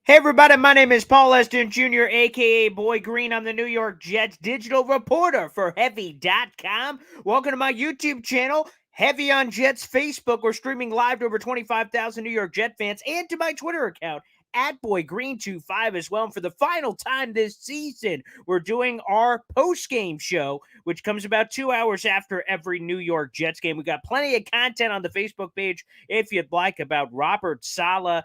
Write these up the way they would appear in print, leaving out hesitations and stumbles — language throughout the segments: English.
Hey everybody, my name is Paul Eston Jr., aka Boy Green. I'm the New York Jets digital reporter for Heavy.com. Welcome to my YouTube channel, Heavy on Jets Facebook. We're streaming live to over 25,000 New York Jet fans, and to my Twitter account, at BoyGreen25 as well. And for the final time this season, we're doing our post-game show, which comes about 2 hours after every New York Jets game. We got plenty of content on the Facebook page if you'd like about Robert Saleh,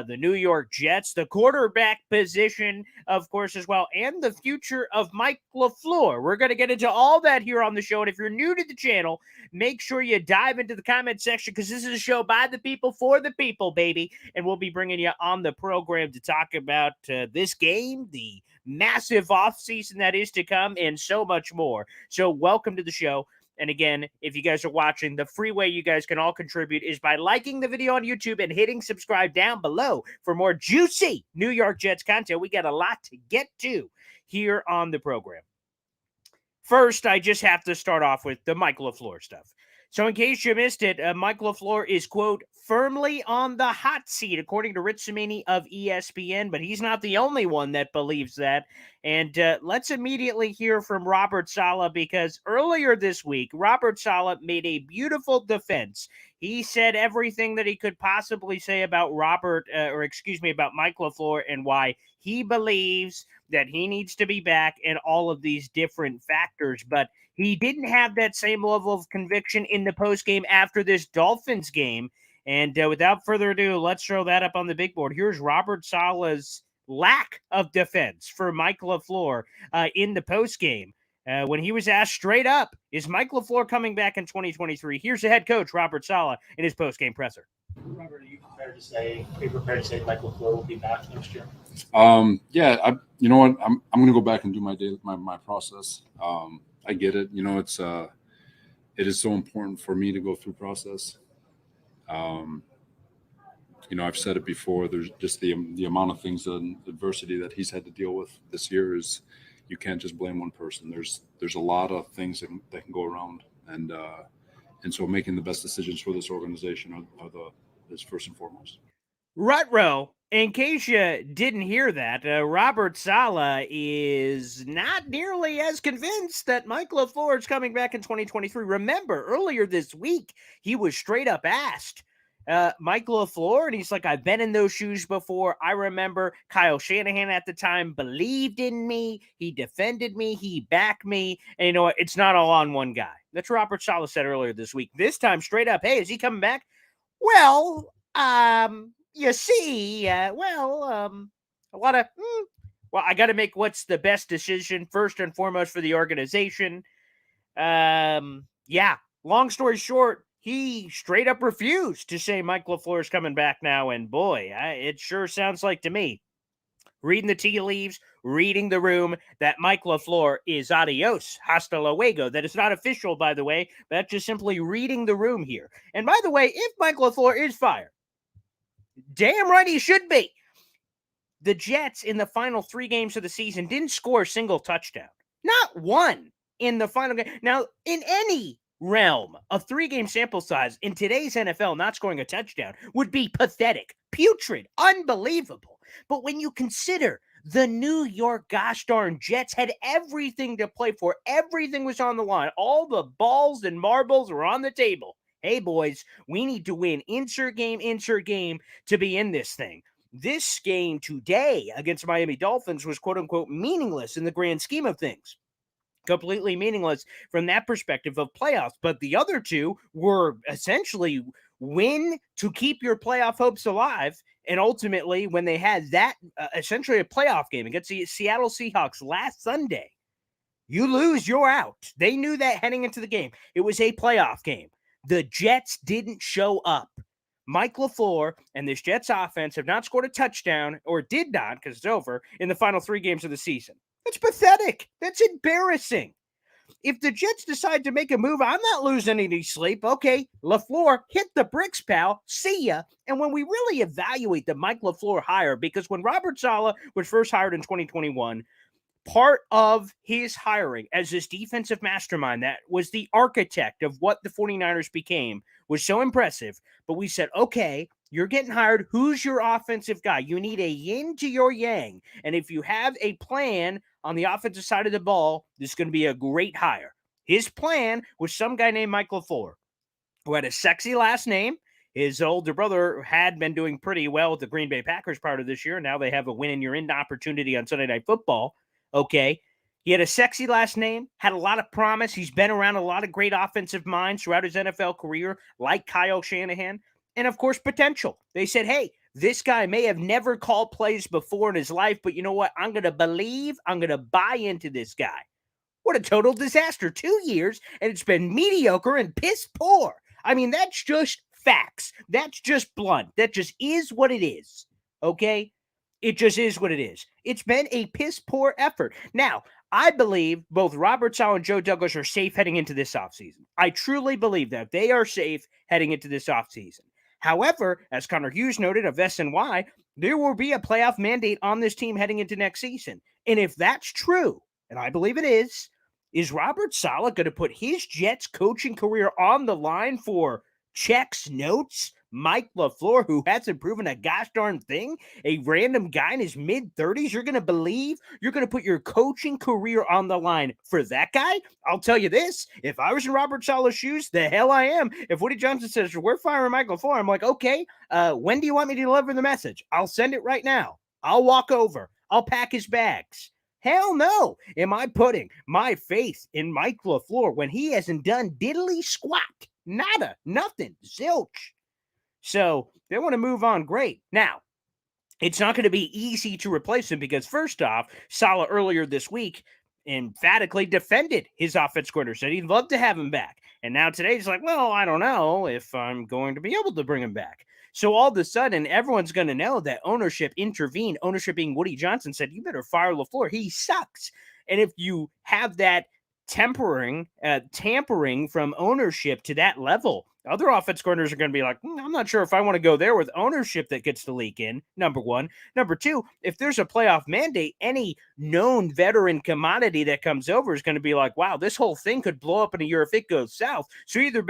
the New York Jets, the quarterback position, of course, as well, and the future of Mike LaFleur. We're going to get into all that here on the show. And if you're new to the channel, make sure you dive into the comment section because this is a show by the people for the people, baby. And we'll be bringing you on the program to talk about this game, the massive offseason that is to come, and so much more. So welcome to the show. And again, if you guys are watching, the free way you guys can all contribute is by liking the video on YouTube and hitting subscribe down below for more juicy New York Jets content. We got a lot to get to here on the program. First, I just have to start off with the Mike LaFleur stuff. So in case you missed it, Mike LaFleur is, quote, firmly on the hot seat, according to Rich Cimini of ESPN, but he's not the only one that believes that. And let's immediately hear from Robert Saleh, because earlier this week, Robert Saleh made a beautiful defense. He said everything that he could possibly say about about Mike LaFleur and why he believes that he needs to be back and all of these different factors. But he didn't have that same level of conviction in the postgame after this Dolphins game. And without further ado, let's throw that up on the big board. Here's Robert Saleh's lack of defense for Mike LaFleur in the postgame. When he was asked straight up, is Mike LaFleur coming back in 2023? Here's the head coach, Robert Saleh, in his postgame presser. Robert, are you prepared to say Mike LaFleur will be back next year? You know what? I'm going to go back and do my process. I get it. You know, it is so important for me to go through process. You know, I've said it before. There's just the amount of things and adversity that he's had to deal with this year is you can't just blame one person. There's a lot of things that can go around, and so making the best decisions for this organization is first and foremost. Rutro, in case you didn't hear that, Robert Saleh is not nearly as convinced that Mike LaFleur is coming back in 2023. Remember, earlier this week, he was straight up asked, Mike LaFleur, and he's like, I've been in those shoes before. I remember Kyle Shanahan at the time believed in me. He defended me. He backed me. And you know what? It's not all on one guy. That's what Robert Saleh said earlier this week. This time, straight up, hey, is he coming back? Well, you see, a lot of, I got to make what's the best decision first and foremost for the organization. Long story short, he straight up refused to say Mike LaFleur is coming back now. And boy, it sure sounds like to me, reading the tea leaves, reading the room, that Mike LaFleur is adios, hasta luego. That is not official, by the way. That's just simply reading the room here. And by the way, if Mike LaFleur is fired, damn right he should be. The Jets in the final 3 games of the season didn't score a single touchdown. Not one in the final game. Now, in any realm of 3-game sample size in today's NFL, not scoring a touchdown would be pathetic, putrid, unbelievable. But when you consider the New York gosh darn Jets had everything to play for, everything was on the line, all the balls and marbles were on the table. Hey, boys, we need to win insert game to be in this thing. This game today against Miami Dolphins was quote-unquote meaningless in the grand scheme of things. Completely meaningless from that perspective of playoffs. But the other two were essentially win to keep your playoff hopes alive. And ultimately, when they had that essentially a playoff game against the Seattle Seahawks last Sunday, you lose, you're out. They knew that heading into the game. It was a playoff game. The Jets didn't show up. Mike LaFleur and this Jets offense have not scored a touchdown, or did not, because it's over, in the final 3 games of the season. That's pathetic. That's embarrassing. If the Jets decide to make a move, I'm not losing any sleep. Okay, LaFleur, hit the bricks, pal. See ya. And when we really evaluate the Mike LaFleur hire, because when Robert Saleh was first hired in 2021, part of his hiring as this defensive mastermind that was the architect of what the 49ers became was so impressive. But we said, okay, You're getting hired. Who's your offensive guy? You need a yin to your yang. And if you have a plan on the offensive side of the ball, this is going to be a great hire. His plan was some guy named Mike LaFleur, who had a sexy last name. His older brother had been doing pretty well with the Green Bay Packers part of this year. Now they have a win and you're in opportunity on Sunday Night Football. Okay. He had a sexy last name, had a lot of promise. He's been around a lot of great offensive minds throughout his NFL career, like Kyle Shanahan, and of course, potential. They said, hey, this guy may have never called plays before in his life, but you know what? I'm going to believe, I'm going to buy into this guy. What a total disaster. 2 years, and it's been mediocre and piss poor. I mean, that's just facts. That's just blunt. That just is what it is. Okay? It just is what it is. It's been a piss poor effort. Now, I believe both Robert Saleh and Joe Douglas are safe heading into this offseason. I truly believe that they are safe heading into this offseason. However, as Connor Hughes noted of SNY, there will be a playoff mandate on this team heading into next season. And if that's true, and I believe it is Robert Saleh going to put his Jets coaching career on the line for checks, notes, Mike LaFleur, who hasn't proven a gosh darn thing, a random guy in his mid-30s, you're going to believe you're going to put your coaching career on the line for that guy? I'll tell you this, if I was in Robert Saleh's shoes, the hell I am. If Woody Johnson says, we're firing Mike LaFleur, I'm like, okay, when do you want me to deliver the message? I'll send it right now. I'll walk over. I'll pack his bags. Hell no. Am I putting my faith in Mike LaFleur when he hasn't done diddly squat? Nada. Nothing. Zilch. So they want to move on. Great. Now, it's not going to be easy to replace him because, first off, Saleh earlier this week emphatically defended his offense coordinator, said he'd love to have him back. And now today he's like, well, I don't know if I'm going to be able to bring him back. So all of a sudden, everyone's going to know that ownership intervened. Ownership being Woody Johnson said, you better fire LaFleur. He sucks. And if you have that tampering from ownership to that level, other offense coordinators are going to be like, I'm not sure if I want to go there with ownership that gets to leak in, number one. Number two, if there's a playoff mandate, any known veteran commodity that comes over is going to be like, wow, this whole thing could blow up in a year if it goes south. So you either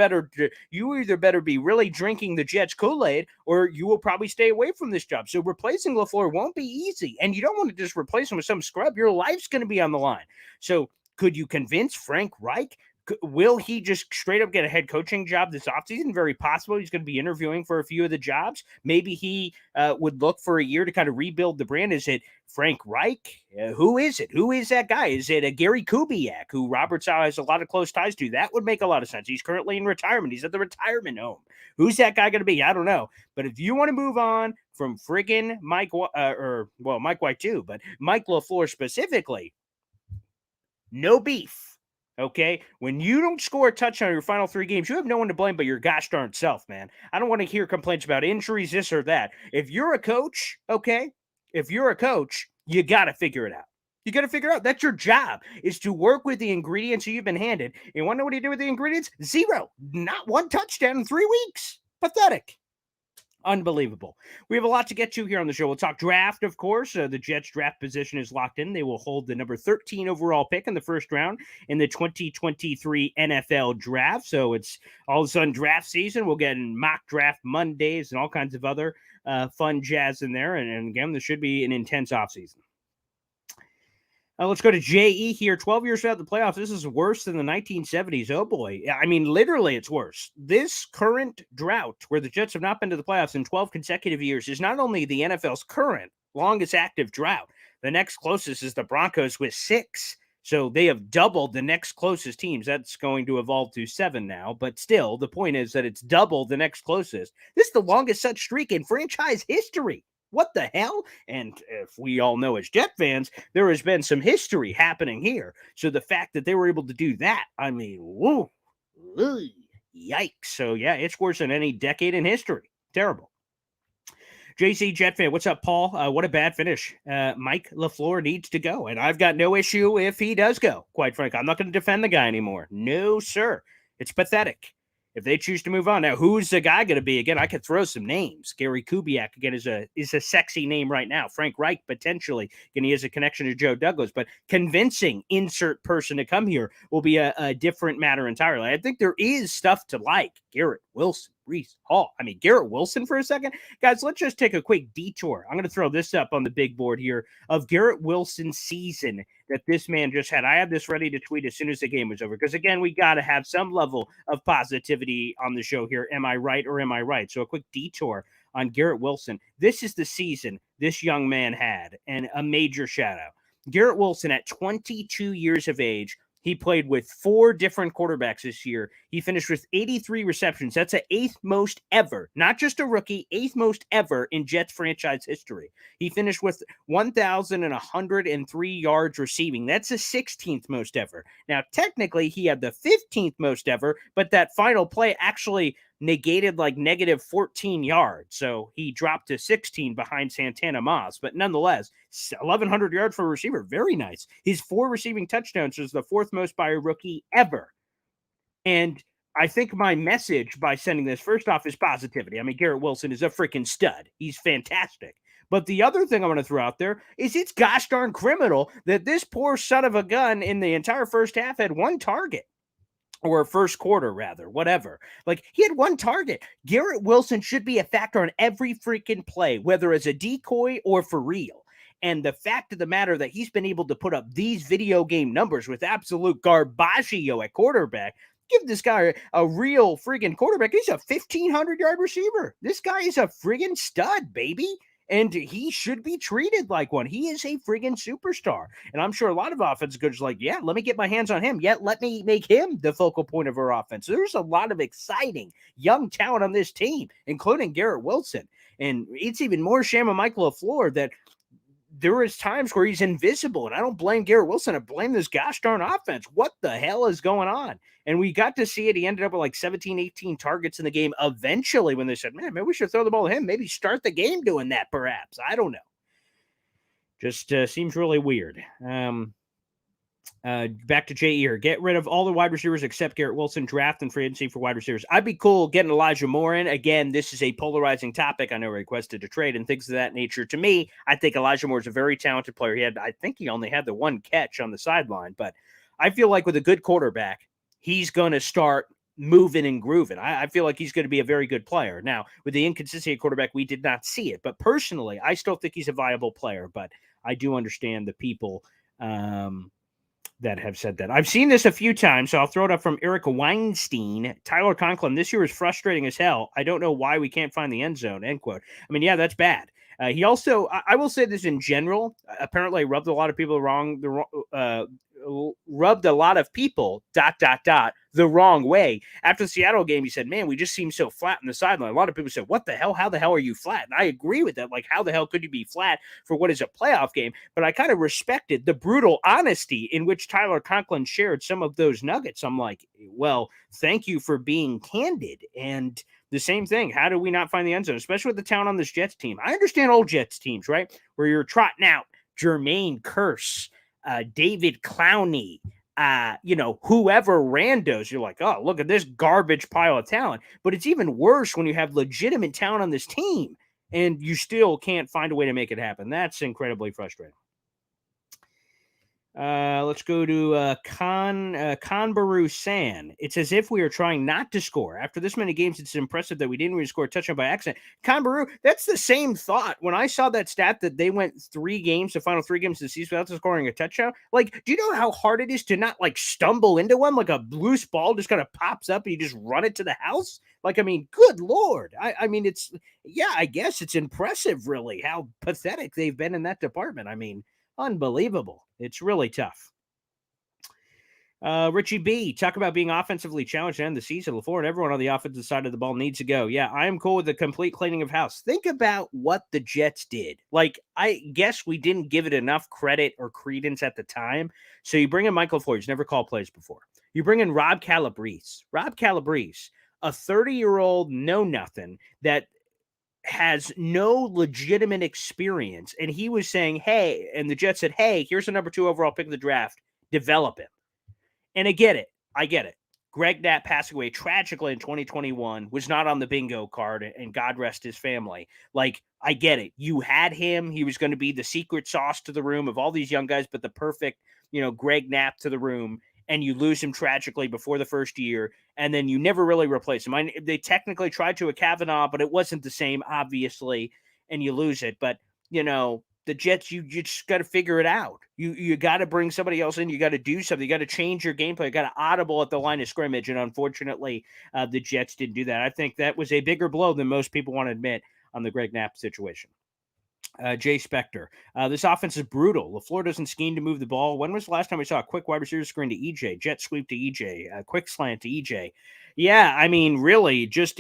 better be really drinking the Jets Kool-Aid or you will probably stay away from this job. So replacing LaFleur won't be easy. And you don't want to just replace him with some scrub. Your life's going to be on the line. So could you convince Frank Reich? Will he just straight up get a head coaching job this offseason? Very possible. He's going to be interviewing for a few of the jobs. Maybe he would look for a year to kind of rebuild the brand. Is it Frank Reich? Who is it? Who is that guy? Is it a Gary Kubiak, who Robert Saleh has a lot of close ties to? That would make a lot of sense. He's currently in retirement. He's at the retirement home. Who's that guy going to be? I don't know. But if you want to move on from friggin' Mike White too, but Mike LaFleur specifically, no beef. Okay, when you don't score a touchdown in your final 3 games, you have no one to blame but your gosh darn self, man. I don't want to hear complaints about injuries, this or that. If you're a coach, okay, you got to figure it out. You got to figure out that's your job, is to work with the ingredients you've been handed. You want to know what he did with the ingredients? 0. Not 1 touchdown in 3 weeks. Pathetic. Unbelievable. We have a lot to get to here on the show. We'll talk draft, of course. The Jets draft position is locked in. They will hold the number 13 overall pick in the first round in the 2023 NFL draft. So it's all of a sudden draft season. We'll get mock draft Mondays and all kinds of other fun jazz in there. And again, this should be an intense offseason. Let's go to J.E. here. 12 years without the playoffs. This is worse than the 1970s. Oh, boy. I mean, literally, it's worse. This current drought, where the Jets have not been to the playoffs in 12 consecutive years, is not only the NFL's current longest active drought. The next closest is the Broncos with 6. So they have doubled the next closest teams. That's going to evolve to 7 now. But still, the point is that it's double the next closest. This is the longest such streak in franchise history. What the hell? And if we all know as Jet fans, there has been some history happening here. So the fact that they were able to do that, I mean, woo, yikes. So yeah, it's worse than any decade in history. Terrible. JC Jet fan, what's up, Paul? What a bad finish. Mike LaFleur needs to go, and I've got no issue if he does go. Quite frankly, I'm not going to defend the guy anymore. No, sir. It's pathetic. If they choose to move on. Now, who's the guy going to be? Again, I could throw some names. Gary Kubiak, again, is a sexy name right now. Frank Reich, potentially. Again, he has a connection to Joe Douglas, but convincing insert person to come here will be a different matter entirely. I think there is stuff to like. Garrett Wilson, Breece Hall. I mean, Garrett Wilson for a second. Guys, let's just take a quick detour. I'm going to throw this up on the big board here of Garrett Wilson's season that this man just had. I had this ready to tweet as soon as the game was over because, again, we got to have some level of positivity on the show here. Am I right or am I right? So a quick detour on Garrett Wilson. This is the season this young man had, and a major shout out. Garrett Wilson at 22 years of age, he played with 4 different quarterbacks this year. He finished with 83 receptions. That's the 8th most ever, not just a rookie, 8th most ever in Jets franchise history. He finished with 1,103 yards receiving. That's the 16th most ever. Now, technically, he had the 15th most ever, but that final play actually negated like negative 14 yards. So he dropped to 16 behind Santana Moss. But nonetheless, 1,100 yards for a receiver. Very nice. His 4 receiving touchdowns was the 4th most by a rookie ever. And I think my message by sending this first off is positivity. I mean, Garrett Wilson is a freaking stud. He's fantastic. But the other thing I want to throw out there is it's gosh darn criminal that this poor son of a gun in the entire first half had 1 target. Or first quarter, rather, whatever. Like, he had 1 target. Garrett Wilson should be a factor on every freaking play, whether as a decoy or for real. And the fact of the matter that he's been able to put up these video game numbers with absolute garbaggio at quarterback, give this guy a real friggin' quarterback. He's a 1,500-yard receiver. This guy is a friggin' stud, baby. And he should be treated like one. He is a friggin' superstar. And I'm sure a lot of offensive coaches are like, yeah, let me get my hands on him. Yet let me make him the focal point of our offense. So there's a lot of exciting young talent on this team, including Garrett Wilson. And it's even more shame on Michael LaFleur that there is times where he's invisible, and I don't blame Garrett Wilson. I blame this gosh darn offense. What the hell is going on? And we got to see it. He ended up with like 17, 18 targets in the game eventually when they said, man, maybe we should throw the ball to him. Maybe start the game doing that, perhaps. I don't know. Just seems really weird. Back to Jay Ear. Get rid of all the wide receivers except Garrett Wilson. Draft and free agency for wide receivers. I'd be cool getting Elijah Moore in. Again, this is a polarizing topic. I know requested to trade and things of that nature. To me, I think Elijah Moore is a very talented player. I think he only had the 1 catch on the sideline, but I feel like with a good quarterback, he's going to start moving and grooving. I feel like he's going to be a very good player. Now, with the inconsistency of quarterback, we did not see it. But personally, I still think he's a viable player. But I do understand the people that have said that. I've seen this a few times, so I'll throw it up from Eric Weinstein. Tyler Conklin, this year is frustrating as hell. I don't know why we can't find the end zone, end quote. I mean, yeah, that's bad. He also, I will say this in general, apparently rubbed a lot of people the wrong way. After the Seattle game, he said, man, we just seem so flat on the sideline. A lot of people said, what the hell? How the hell are you flat? And I agree with that. Like, how the hell could you be flat for what is a playoff game? But I kind of respected the brutal honesty in which Tyler Conklin shared some of those nuggets. I'm like, well, thank you for being candid. And the same thing. How do we not find the end zone, especially with the talent on this Jets team? I understand old Jets teams, right? Where you're trotting out Jermaine Kearse, David Clowney, whoever randos. You're like, oh, look at this garbage pile of talent. But it's even worse when you have legitimate talent on this team and you still can't find a way to make it happen. That's incredibly frustrating. Let's go to Conbaru San. It's as if we are trying not to score. After this many games, it's impressive that we didn't even score a touchdown by accident. Conbaru, that's the same thought. When I saw that stat that they went the final 3 games of the season without scoring a touchdown, like, do you know how hard it is to not, like, stumble into one? Like a loose ball just kind of pops up and you just run it to the house? Like, I mean, good Lord. I mean, I guess it's impressive, really, how pathetic they've been in that department. I mean, unbelievable. It's really tough. Richie B, talk about being offensively challenged to end the season. LaFleur and everyone on the offensive side of the ball needs to go. Yeah, I am cool with the complete cleaning of house. Think about what the Jets did. Like, I guess we didn't give it enough credit or credence at the time. So you bring in Michael LaFleur, who's never called plays before. You bring in Rob Calabrese, a 30-year-old know-nothing that has no legitimate experience. And he was saying, hey, and the Jets said, hey, here's the number 2 overall pick of the draft. Develop him. And I get it. Greg Knapp passing away tragically in 2021 was not on the bingo card, and God rest his family. Like, I get it. You had him. He was going to be the secret sauce to the room of all these young guys, but the perfect, Greg Knapp to the room, and you lose him tragically before the first year, and then you never really replace him. They technically tried to a Kavanaugh, but it wasn't the same, obviously, and you lose it. But, the Jets, you just got to figure it out. You got to bring somebody else in. You got to do something. You got to change your gameplay. You got to audible at the line of scrimmage. And unfortunately, the Jets didn't do that. I think that was a bigger blow than most people want to admit on the Greg Knapp situation. Jay Spector. This offense is brutal. LaFleur doesn't scheme to move the ball. When was the last time we saw a quick wide receiver screen to EJ, jet sweep to EJ, quick slant to EJ? Yeah, I mean, really, just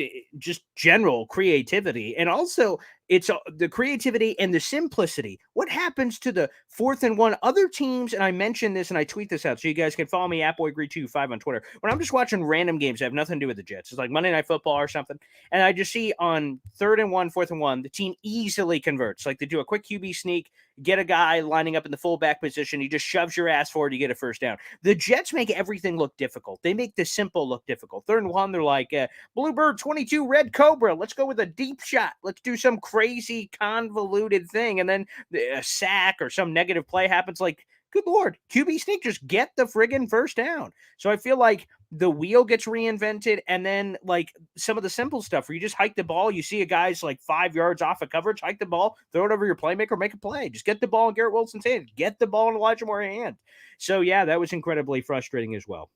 general creativity. And also, it's the creativity and the simplicity. What happens to the 4th and 1? Other teams, and I mentioned this and I tweet this out so you guys can follow me, @boygree25 on Twitter. When I'm just watching random games that have nothing to do with the Jets, it's like Monday Night Football or something, and I just see on 3rd and 1, 4th and 1, the team easily converts. Like, they do a quick QB sneak, get a guy lining up in the fullback position, he just shoves your ass forward, you get a first down. The Jets make everything look difficult. They make the simple look difficult. 3rd and 1, they're like, Bluebird 22, Red Cobra, let's go with a deep shot. Let's do some crazy convoluted thing, and then a sack or some negative play happens. Like, good Lord, QB sneak, just get the friggin' first down. So I feel like the wheel gets reinvented, and then like some of the simple stuff where you just hike the ball, you see a guy's like 5 yards off of coverage, hike the ball, throw it over your playmaker, make a play. Just get the ball in Garrett Wilson's hand, get the ball in Elijah Moore's hand. So yeah, that was incredibly frustrating as well.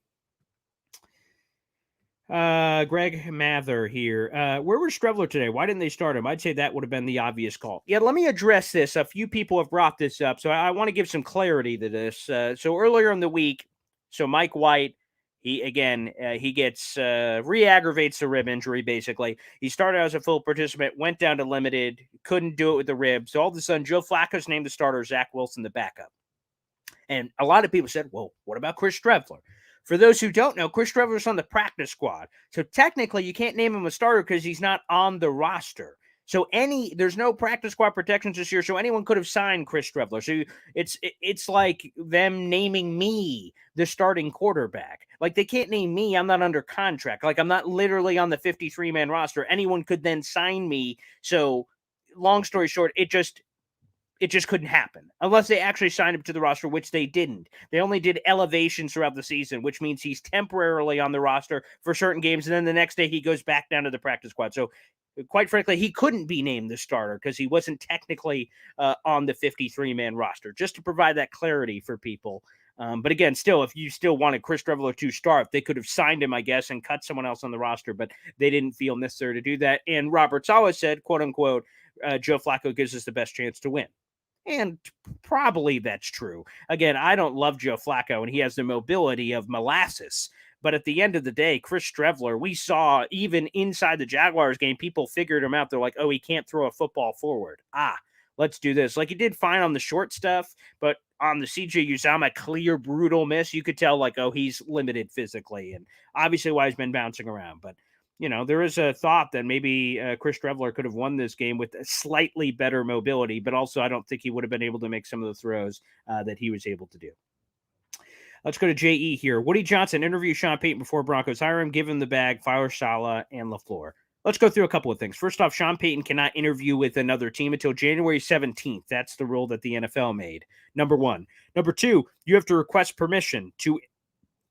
Greg Mather here. Where was Strevler today? Why didn't they start him? I'd say that would have been the obvious call. Yeah, let me address this. A few people have brought this up, so I want to give some clarity to this. So earlier in the week, Mike White, he gets re-aggravates the rib injury, basically. He started as a full participant, went down to limited, couldn't do it with the rib. So all of a sudden, Joe Flacco's named the starter, Zach Wilson the backup. And a lot of people said, well, what about Chris Strevler? For those who don't know, Chris Strevler's on the practice squad. So technically, you can't name him a starter because he's not on the roster. So there's no practice squad protections this year, so anyone could have signed Chris Strevler. So it's like them naming me the starting quarterback. Like, they can't name me. I'm not under contract. Like, I'm not literally on the 53-man roster. Anyone could then sign me. So long story short, it just couldn't happen unless they actually signed him to the roster, which they didn't. They only did elevations throughout the season, which means he's temporarily on the roster for certain games, and then the next day he goes back down to the practice squad. So quite frankly, he couldn't be named the starter because he wasn't technically on the 53-man roster, just to provide that clarity for people. But again, still, if you still wanted Chris Strevler to start, they could have signed him, I guess, and cut someone else on the roster, but they didn't feel necessary to do that. And Robert Saleh said, quote unquote, Joe Flacco gives us the best chance to win. And probably that's true. Again, I don't love Joe Flacco, and he has the mobility of molasses. But at the end of the day, Chris Strevler, we saw even inside the Jaguars game, people figured him out. They're like, oh, he can't throw a football forward. Let's do this. Like, he did fine on the short stuff, but on the CJ Uzomah clear, brutal miss, you could tell, like, oh, he's limited physically. And obviously why he's been bouncing around. But there is a thought that maybe Chris Strevler could have won this game with a slightly better mobility, but also I don't think he would have been able to make some of the throws that he was able to do. Let's go to JE here. Woody Johnson interview Sean Payton before Broncos hire him, give him the bag, fire Saleh and LaFleur. Let's go through a couple of things. First off, Sean Payton cannot interview with another team until January 17th. That's the rule that the NFL made. Number one. Number two, you have to request permission to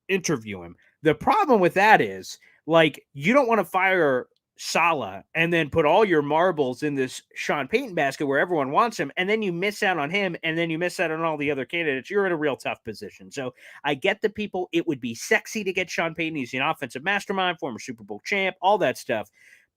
interview him. The problem with that is, like, you don't want to fire Saleh and then put all your marbles in this Sean Payton basket where everyone wants him, and then you miss out on him, and then you miss out on all the other candidates. You're in a real tough position. So I get the people. It would be sexy to get Sean Payton. He's an offensive mastermind, former Super Bowl champ, all that stuff.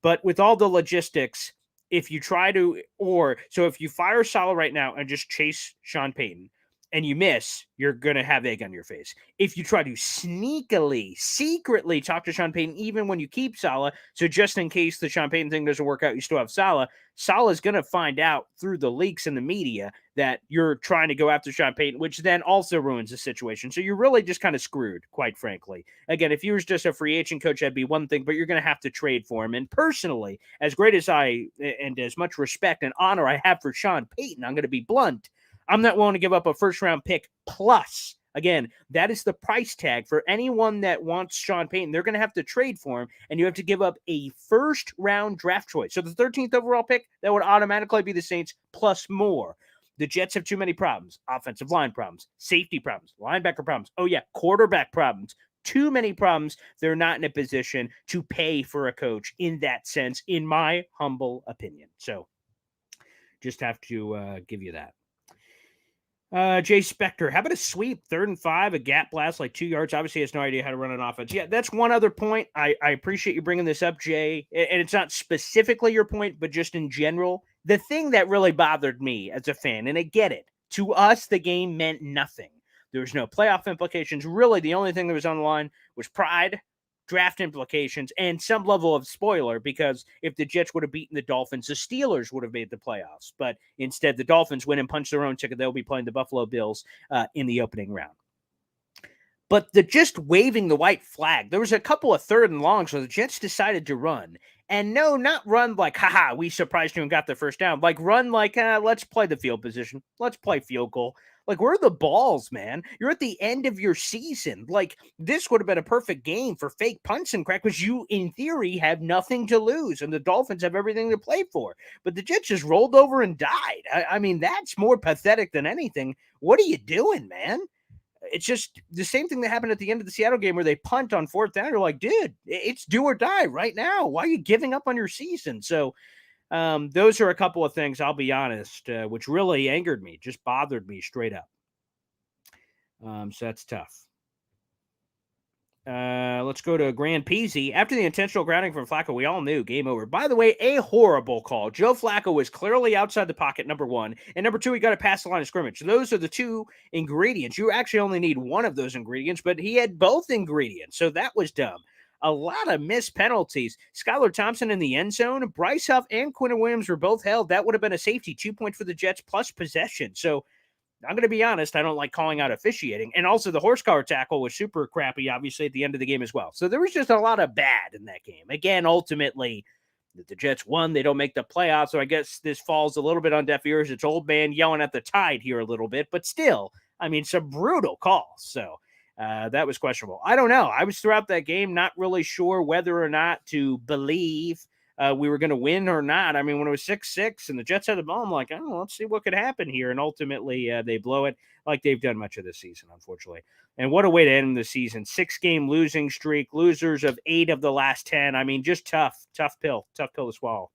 But with all the logistics, if you fire Saleh right now and just chase Sean Payton, and you miss, you're going to have egg on your face. If you try to sneakily, secretly talk to Sean Payton, even when you keep Saleh, so just in case the Sean Payton thing doesn't work out, you still have Saleh, Saleh's going to find out through the leaks in the media that you're trying to go after Sean Payton, which then also ruins the situation. So you're really just kind of screwed, quite frankly. Again, if you were just a free agent coach, that'd be one thing, but you're going to have to trade for him. And personally, as great as and as much respect and honor I have for Sean Payton, I'm going to be blunt, I'm not willing to give up a first-round pick plus Again, that is the price tag for anyone that wants Sean Payton. They're going to have to trade for him, and you have to give up a first-round draft choice. So the 13th overall pick, that would automatically be the Saints plus more. The Jets have too many problems. Offensive line problems, safety problems, linebacker problems. Oh, yeah, quarterback problems. Too many problems. They're not in a position to pay for a coach in that sense, in my humble opinion. So just have to give you that. Jay Spector, how about a sweep, 3rd and 5, a gap blast like 2 yards? Obviously, has no idea how to run an offense. Yeah, that's one other point. I appreciate you bringing this up, Jay. And it's not specifically your point, but just in general. The thing that really bothered me as a fan, and I get it, to us, the game meant nothing. There was no playoff implications. Really, the only thing that was on the line was pride, draft implications, and some level of spoiler, because if the Jets would have beaten the Dolphins, the Steelers would have made the playoffs. But instead, the Dolphins win and punch their own ticket. They'll be playing the Buffalo Bills in the opening round. But the just waving the white flag, there was a couple of 3rd and longs where the Jets decided to run. And no, not run like, haha, we surprised you and got the first down. Like, run like, let's play the field position. Let's play field goal. Like, where are the balls, man? You're at the end of your season. Like, this would have been a perfect game for fake punts and crack, because you, in theory, have nothing to lose, and the Dolphins have everything to play for. But the Jets just rolled over and died. I mean, that's more pathetic than anything. What are you doing, man? It's just the same thing that happened at the end of the Seattle game where they punt on 4th down. You're like, dude, it's do or die right now. Why are you giving up on your season? So those are a couple of things, I'll be honest, which really angered me, just bothered me straight up. So that's tough. Let's go to Grand Peasy. After the intentional grounding from Flacco, we all knew game over. By the way, a horrible call. Joe Flacco was clearly outside the pocket, number 1. And number 2, he got to pass the line of scrimmage. Those are the 2 ingredients. You actually only need one of those ingredients, but he had both ingredients. So that was dumb. A lot of missed penalties. Skylar Thompson in the end zone. Bryce Huff and Quinton Williams were both held. That would have been a safety, 2 points for the Jets plus possession. So I'm going to be honest, I don't like calling out officiating. And also the horse collar tackle was super crappy, obviously, at the end of the game as well. So there was just a lot of bad in that game. Again, ultimately, the Jets won. They don't make the playoffs. So I guess this falls a little bit on deaf ears. It's old man yelling at the tide here a little bit. But still, I mean, some brutal calls. So that was questionable. I don't know. I was throughout that game not really sure whether or not to believe we were going to win or not. I mean, when it was 6-6 and the Jets had the ball, I'm like, oh, let's see what could happen here. And ultimately, they blow it like they've done much of this season, unfortunately. And what a way to end the season. 6-game losing streak, losers of 8 of the last 10. I mean, just tough pill to swallow.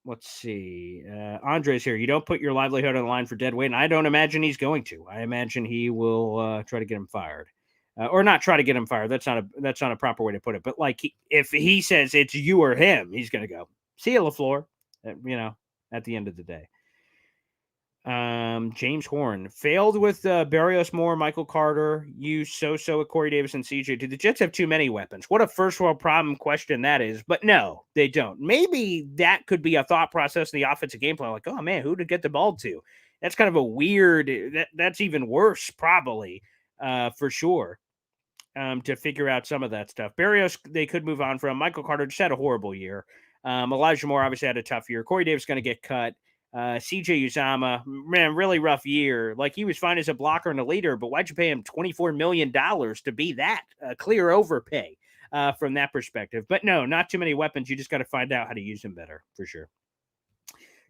Let's see. Andre's here. You don't put your livelihood on the line for dead weight, and I don't imagine he's going to. I imagine he will try to get him fired. Or not try to get him fired. That's not a proper way to put it. But like, if he says it's you or him, he's going to go. See you, LaFleur. At the end of the day. James Horn failed with Barrios Moore, Michael Carter, so with Corey Davis and CJ. Do the Jets have too many weapons? What a first world problem question that is. But no, they don't. Maybe that could be a thought process in the offensive game plan. Like, oh man, who to get the ball to? That's kind of a weird. That's even worse, probably. For sure, to figure out some of that stuff. Barrios, they could move on from. Michael Carter just had a horrible year. Elijah Moore obviously had a tough year. Corey Davis going to get cut. CJ Uzama, man, really rough year. Like, he was fine as a blocker and a leader, but why'd you pay him $24 million to be that? Clear overpay from that perspective. But no, not too many weapons. You just got to find out how to use them better, for sure.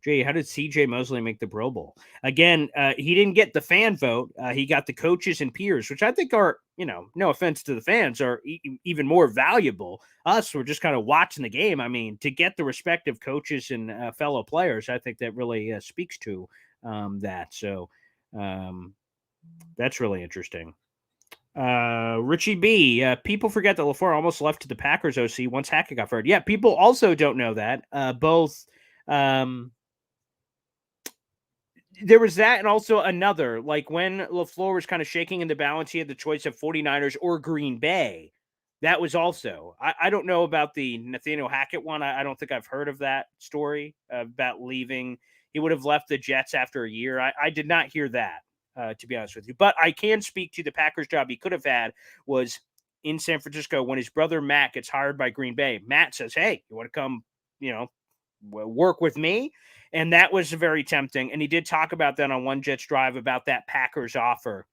Jay, how did CJ Mosley make the Pro Bowl? Again, he didn't get the fan vote. He got the coaches and peers, which I think are, no offense to the fans, are even more valuable. Us, we're just kind of watching the game. I mean, to get the respective coaches and fellow players, I think that really speaks to that. So that's really interesting. Richie B, people forget that LaFleur almost left to the Packers OC once Hackett got fired. Yeah, people also don't know that. Both... there was that, and also another, like when LaFleur was kind of shaking in the balance, he had the choice of 49ers or Green Bay. That was also, I don't know about the Nathaniel Hackett one. I don't think I've heard of that story about leaving. He would have left the Jets after a year. I did not hear that, to be honest with you. But I can speak to the Packers job he could have had was in San Francisco when his brother Matt gets hired by Green Bay. Matt says, hey, you want to come, work with me. And that was very tempting. And he did talk about that on One Jets Drive about that Packers offer.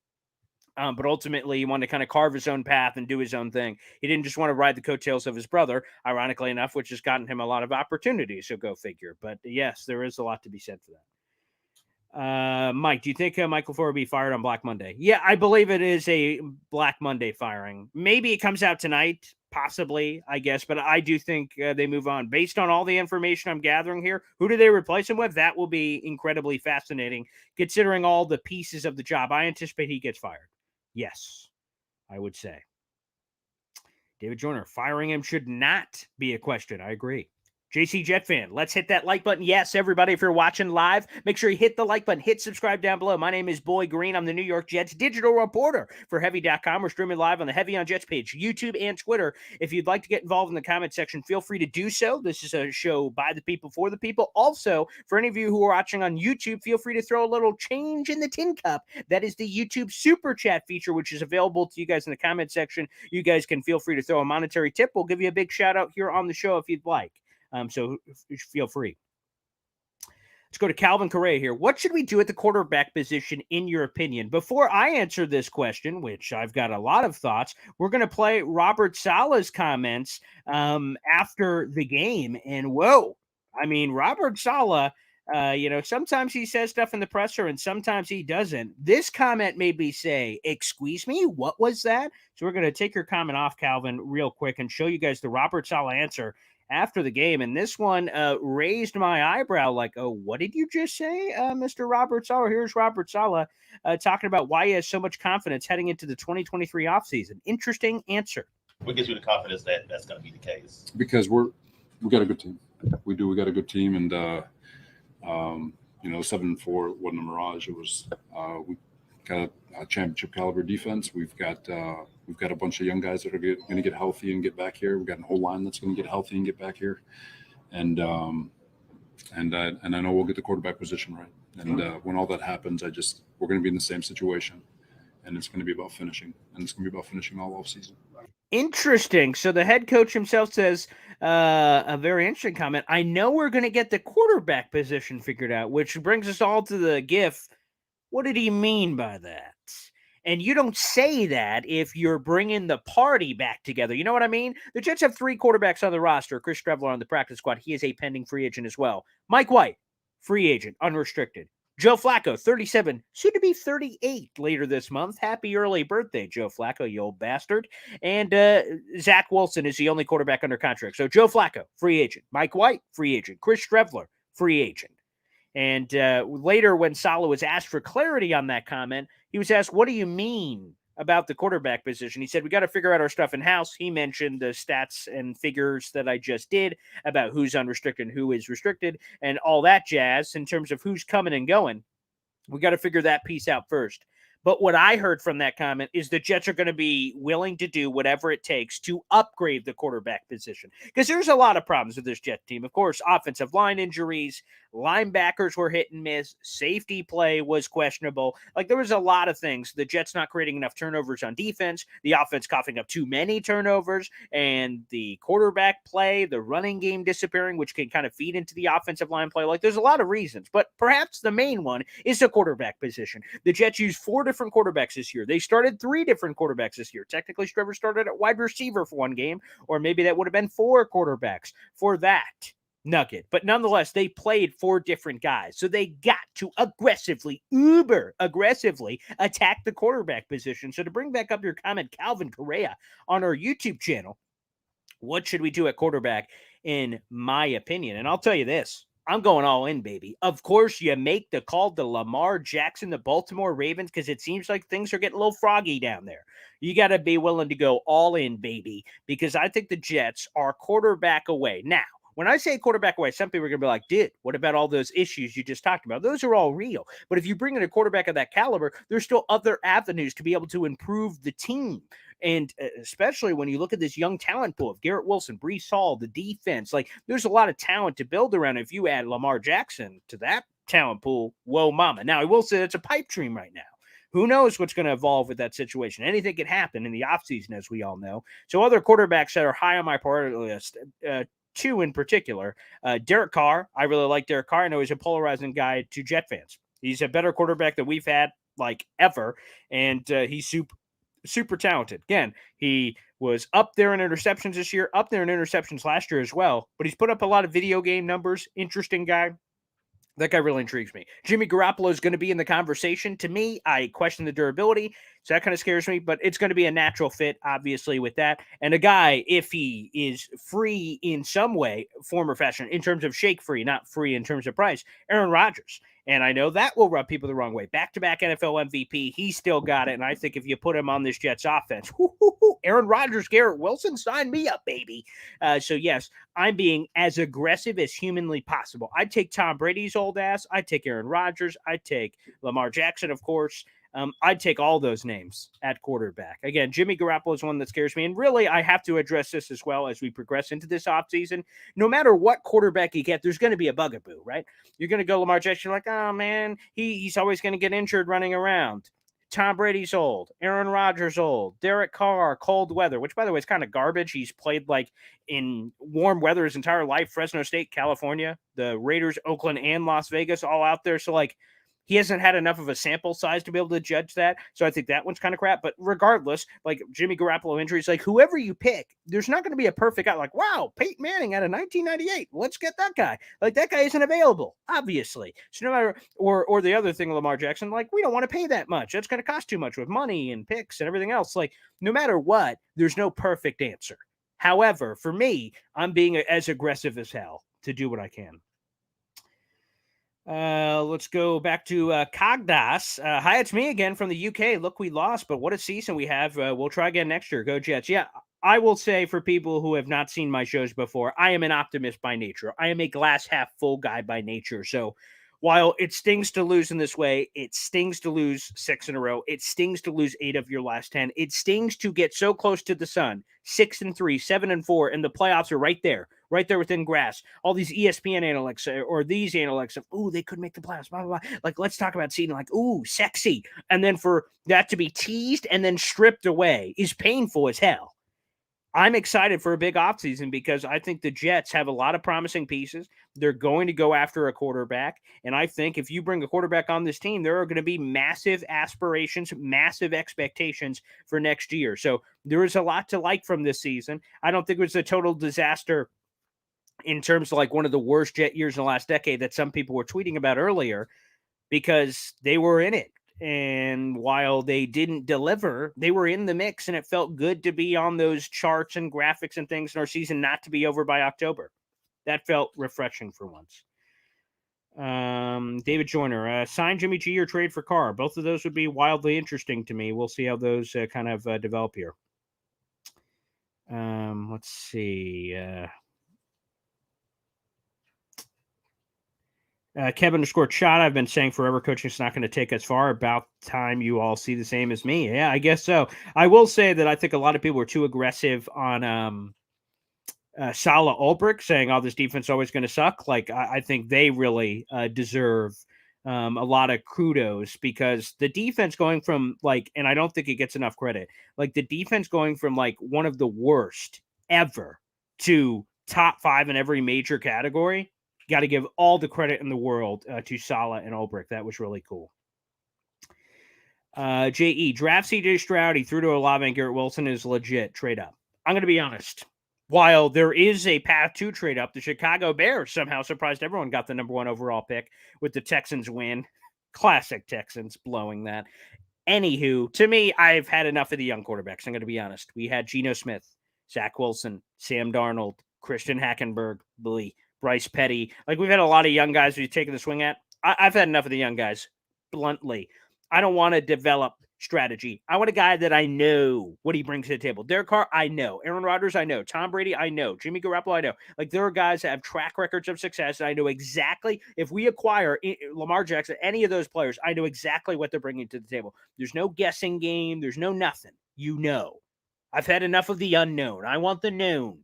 But ultimately, he wanted to kind of carve his own path and do his own thing. He didn't just want to ride the coattails of his brother, ironically enough, which has gotten him a lot of opportunities. So go figure. But yes, there is a lot to be said for that. Mike, do you think Michael LaFleur will be fired on Black Monday? Yeah, I believe it is a Black Monday firing. Maybe it comes out tonight, possibly, I guess, but I do think they move on. Based on all the information I'm gathering here, who do they replace him with? That will be incredibly fascinating, considering all the pieces of the job. I anticipate he gets fired. Yes, I would say. David Joyner, firing him should not be a question. I agree. JC Jet fan, let's hit that like button. Yes, everybody, if you're watching live, make sure you hit the like button, hit subscribe down below. My name is Boy Green. I'm the New York Jets digital reporter for Heavy.com. We're streaming live on the Heavy on Jets page, YouTube and Twitter. If you'd like to get involved in the comment section, feel free to do so. This is a show by the people for the people. Also, for any of you who are watching on YouTube, feel free to throw a little change in the tin cup. That is the YouTube super chat feature, which is available to you guys in the comment section. You guys can feel free to throw a monetary tip. We'll give you a big shout out here on the show if you'd like. So feel free. Let's go to Calvin Correa here. What should we do at the quarterback position, in your opinion? Before I answer this question, which I've got a lot of thoughts, we're going to play Robert Saleh's comments after the game. And whoa, I mean, Robert Saleh, sometimes he says stuff in the presser and sometimes he doesn't. This comment made me say, excuse me, what was that? So we're going to take your comment off, Calvin, real quick and show you guys the Robert Saleh answer after the game. And this one raised my eyebrow like, oh, what did you just say, Mr. Robert Saleh? Here's Robert Saleh talking about why he has so much confidence heading into the 2023 offseason. Interesting answer. What gives you the confidence that that's going to be the case? Because we got a good team. We got a good team. And, 7-4 wasn't a mirage. It was we got a championship caliber defense. We've got a bunch of young guys that are going to get healthy and get back here. We've got a whole line that's going to get healthy and get back here. And I know we'll get the quarterback position right. And when all that happens, we're going to be in the same situation. And it's going to be about finishing. And it's going to be about finishing all offseason. Interesting. So the head coach himself says a very interesting comment. I know we're going to get the quarterback position figured out, which brings us all to the GIF. What did he mean by that? And you don't say that if you're bringing the party back together. You know what I mean? The Jets have 3 quarterbacks on the roster. Chris Strevler on the practice squad. He is a pending free agent as well. Mike White, free agent, unrestricted. Joe Flacco, 37, soon to be 38 later this month. Happy early birthday, Joe Flacco, you old bastard. And Zach Wilson is the only quarterback under contract. So Joe Flacco, free agent. Mike White, free agent. Chris Strevler, free agent. And later, when Saleh was asked for clarity on that comment, he was asked, what do you mean about the quarterback position? He said, we got to figure out our stuff in-house. He mentioned the stats and figures that I just did about who's unrestricted and who is restricted and all that jazz in terms of who's coming and going. We got to figure that piece out first. But what I heard from that comment is the Jets are going to be willing to do whatever it takes to upgrade the quarterback position. Because there's a lot of problems with this Jet team. Of course, offensive line injuries, linebackers were hit and miss, safety play was questionable. Like, there was a lot of things. The Jets not creating enough turnovers on defense, the offense coughing up too many turnovers, and the quarterback play, the running game disappearing, which can kind of feed into the offensive line play. Like, there's a lot of reasons. But perhaps the main one is the quarterback position. The Jets used 4 different quarterbacks this year. They started 3 different quarterbacks this year. Technically, Trevor started at wide receiver for one game, or maybe that would have been 4 quarterbacks for that nugget. But nonetheless, they played 4 different guys. So they got to uber aggressively attack the quarterback position. So to bring back up your comment, Calvin Correa, on our YouTube channel, what should we do at quarterback, in my opinion? And I'll tell you this. I'm going all in, baby. Of course, you make the call to Lamar Jackson, the Baltimore Ravens, because it seems like things are getting a little froggy down there. You got to be willing to go all in, baby, because I think the Jets are quarterback away. Now, when I say quarterback away, some people are going to be like, dude, what about all those issues you just talked about? Those are all real. But if you bring in a quarterback of that caliber, there's still other avenues to be able to improve the team. And especially when you look at this young talent pool of Garrett Wilson, Breece Hall, the defense, like, there's a lot of talent to build around. If you add Lamar Jackson to that talent pool, whoa, mama. Now, I will say it's a pipe dream right now. Who knows what's going to evolve with that situation? Anything can happen in the offseason, as we all know. So other quarterbacks that are high on my priority list, two in particular. Derek Carr, I really like Derek Carr. I know he's a polarizing guy to Jet fans. He's a better quarterback than we've had like ever, and he's super talented. Again, he was up there in interceptions this year, up there in interceptions last year as well, but he's put up a lot of video game numbers. Interesting guy. That guy really intrigues me. Jimmy Garoppolo is going to be in the conversation. To me, I question the durability, so that kind of scares me, but it's going to be a natural fit, obviously, with that. And a guy, if he is free in some way, form or fashion, in terms of shake free, not free in terms of price, Aaron Rodgers. And I know that will rub people the wrong way. Back-to-back NFL MVP, he still got it. And I think if you put him on this Jets offense, Aaron Rodgers, Garrett Wilson, sign me up, baby. So, yes, I'm being as aggressive as humanly possible. I'd take Tom Brady's old ass. I'd take Aaron Rodgers. I'd take Lamar Jackson, of course. I'd take all those names at quarterback. Again, Jimmy Garoppolo is one that scares me. And really, I have to address this as well as we progress into this offseason. No matter what quarterback you get, there's going to be a bugaboo, right? You're going to go Lamar Jackson, like, oh, man, he's always going to get injured running around. Tom Brady's old. Aaron Rodgers old. Derek Carr, cold weather, which, by the way, is kind of garbage. He's played, like, in warm weather his entire life. Fresno State, California, the Raiders, Oakland, and Las Vegas all out there. So, like, he hasn't had enough of a sample size to be able to judge that. So I think that one's kind of crap. But regardless, like Jimmy Garoppolo injuries, like whoever you pick, there's not going to be a perfect guy. Like, wow, Peyton Manning out of 1998. Let's get that guy. Like that guy isn't available, obviously. So no matter, or the other thing, Lamar Jackson, like we don't want to pay that much. That's going to cost too much with money and picks and everything else. Like no matter what, there's no perfect answer. However, for me, I'm being as aggressive as hell to do what I can. Let's go back to Cogdas. Hi, it's me again from the UK. Look, we lost, but what a season we have. We'll try again next year. Go Jets. Yeah, I will say for people who have not seen my shows before, I am an optimist by nature. I am a glass half full guy by nature. So while it stings to lose in this way, it stings to lose 6 in a row. It stings to lose 8 of your last 10. It stings to get so close to the sun, 6-3, 7-4, and the playoffs are right there within grasp. All these ESPN analytics or these analytics of, ooh, they could make the playoffs, blah, blah, blah. Like, let's talk about seeding, like, ooh, sexy. And then for that to be teased and then stripped away is painful as hell. I'm excited for a big offseason because I think the Jets have a lot of promising pieces. They're going to go after a quarterback. And I think if you bring a quarterback on this team, there are going to be massive aspirations, massive expectations for next year. So there is a lot to like from this season. I don't think it was a total disaster in terms of like one of the worst Jet years in the last decade that some people were tweeting about earlier because they were in it. And while they didn't deliver, they were in the mix, and it felt good to be on those charts and graphics and things in our season, not to be over by October. That felt refreshing for once. David Joyner, sign Jimmy G or trade for Carr. Both of those would be wildly interesting to me. We'll see how those kind of develop here. Let's see. Kevin_shot. I've been saying forever coaching is not going to take us far. About time you all see the same as me. Yeah, I guess so. I will say that I think a lot of people are too aggressive on Saleh Ulbrich, saying, oh, this defense is always going to suck. Like, I think they really deserve a lot of kudos because the defense going from like, and I don't think it gets enough credit, like the defense going from like one of the worst ever to top 5 in every major category. Got to give all the credit in the world to Saleh and Ulbrich. That was really cool. J.E. Draft C.J. Stroud. He threw to Olave and Garrett Wilson is legit. Trade up. I'm going to be honest. While there is a path to trade up, the Chicago Bears somehow surprised everyone, got the number 1 overall pick with the Texans win. Classic Texans blowing that. Anywho, to me, I've had enough of the young quarterbacks. I'm going to be honest. We had Geno Smith, Zach Wilson, Sam Darnold, Christian Hackenberg, Bryce Petty. Like, we've had a lot of young guys we've taken the swing at. I've had enough of the young guys, bluntly. I don't want to develop strategy. I want a guy that I know what he brings to the table. Derek Carr, I know. Aaron Rodgers, I know. Tom Brady, I know. Jimmy Garoppolo, I know. Like, there are guys that have track records of success, and I know exactly, if we acquire Lamar Jackson, any of those players, I know exactly what they're bringing to the table. There's no guessing game. There's no nothing. You know. I've had enough of the unknown. I want the known.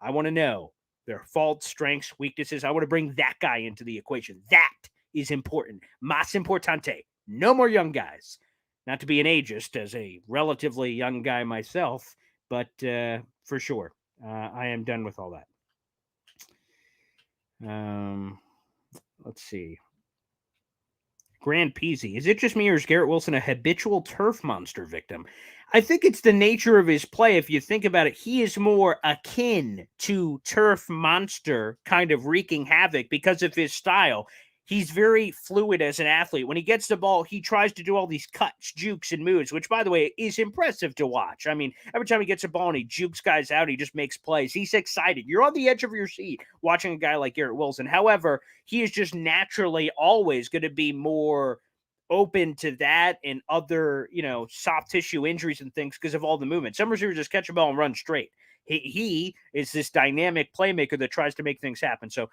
I want to know their faults, strengths, weaknesses. I want to bring that guy into the equation. That is important. Mas importante. No more young guys. Not to be an ageist as a relatively young guy myself, but for sure, I am done with all that. Let's see. Grand Peasy. Is it just me or is Garrett Wilson a habitual turf monster victim? I think it's the nature of his play. If you think about it, he is more akin to turf monster kind of wreaking havoc because of his style. He's very fluid as an athlete. When he gets the ball, he tries to do all these cuts, jukes, and moves, which, by the way, is impressive to watch. I mean, every time he gets a ball and he jukes guys out, he just makes plays. He's excited. You're on the edge of your seat watching a guy like Garrett Wilson. However, he is just naturally always going to be more open to that and other, soft tissue injuries and things because of all the movement. Some receivers just catch a ball and run straight. He is this dynamic playmaker that tries to make things happen. So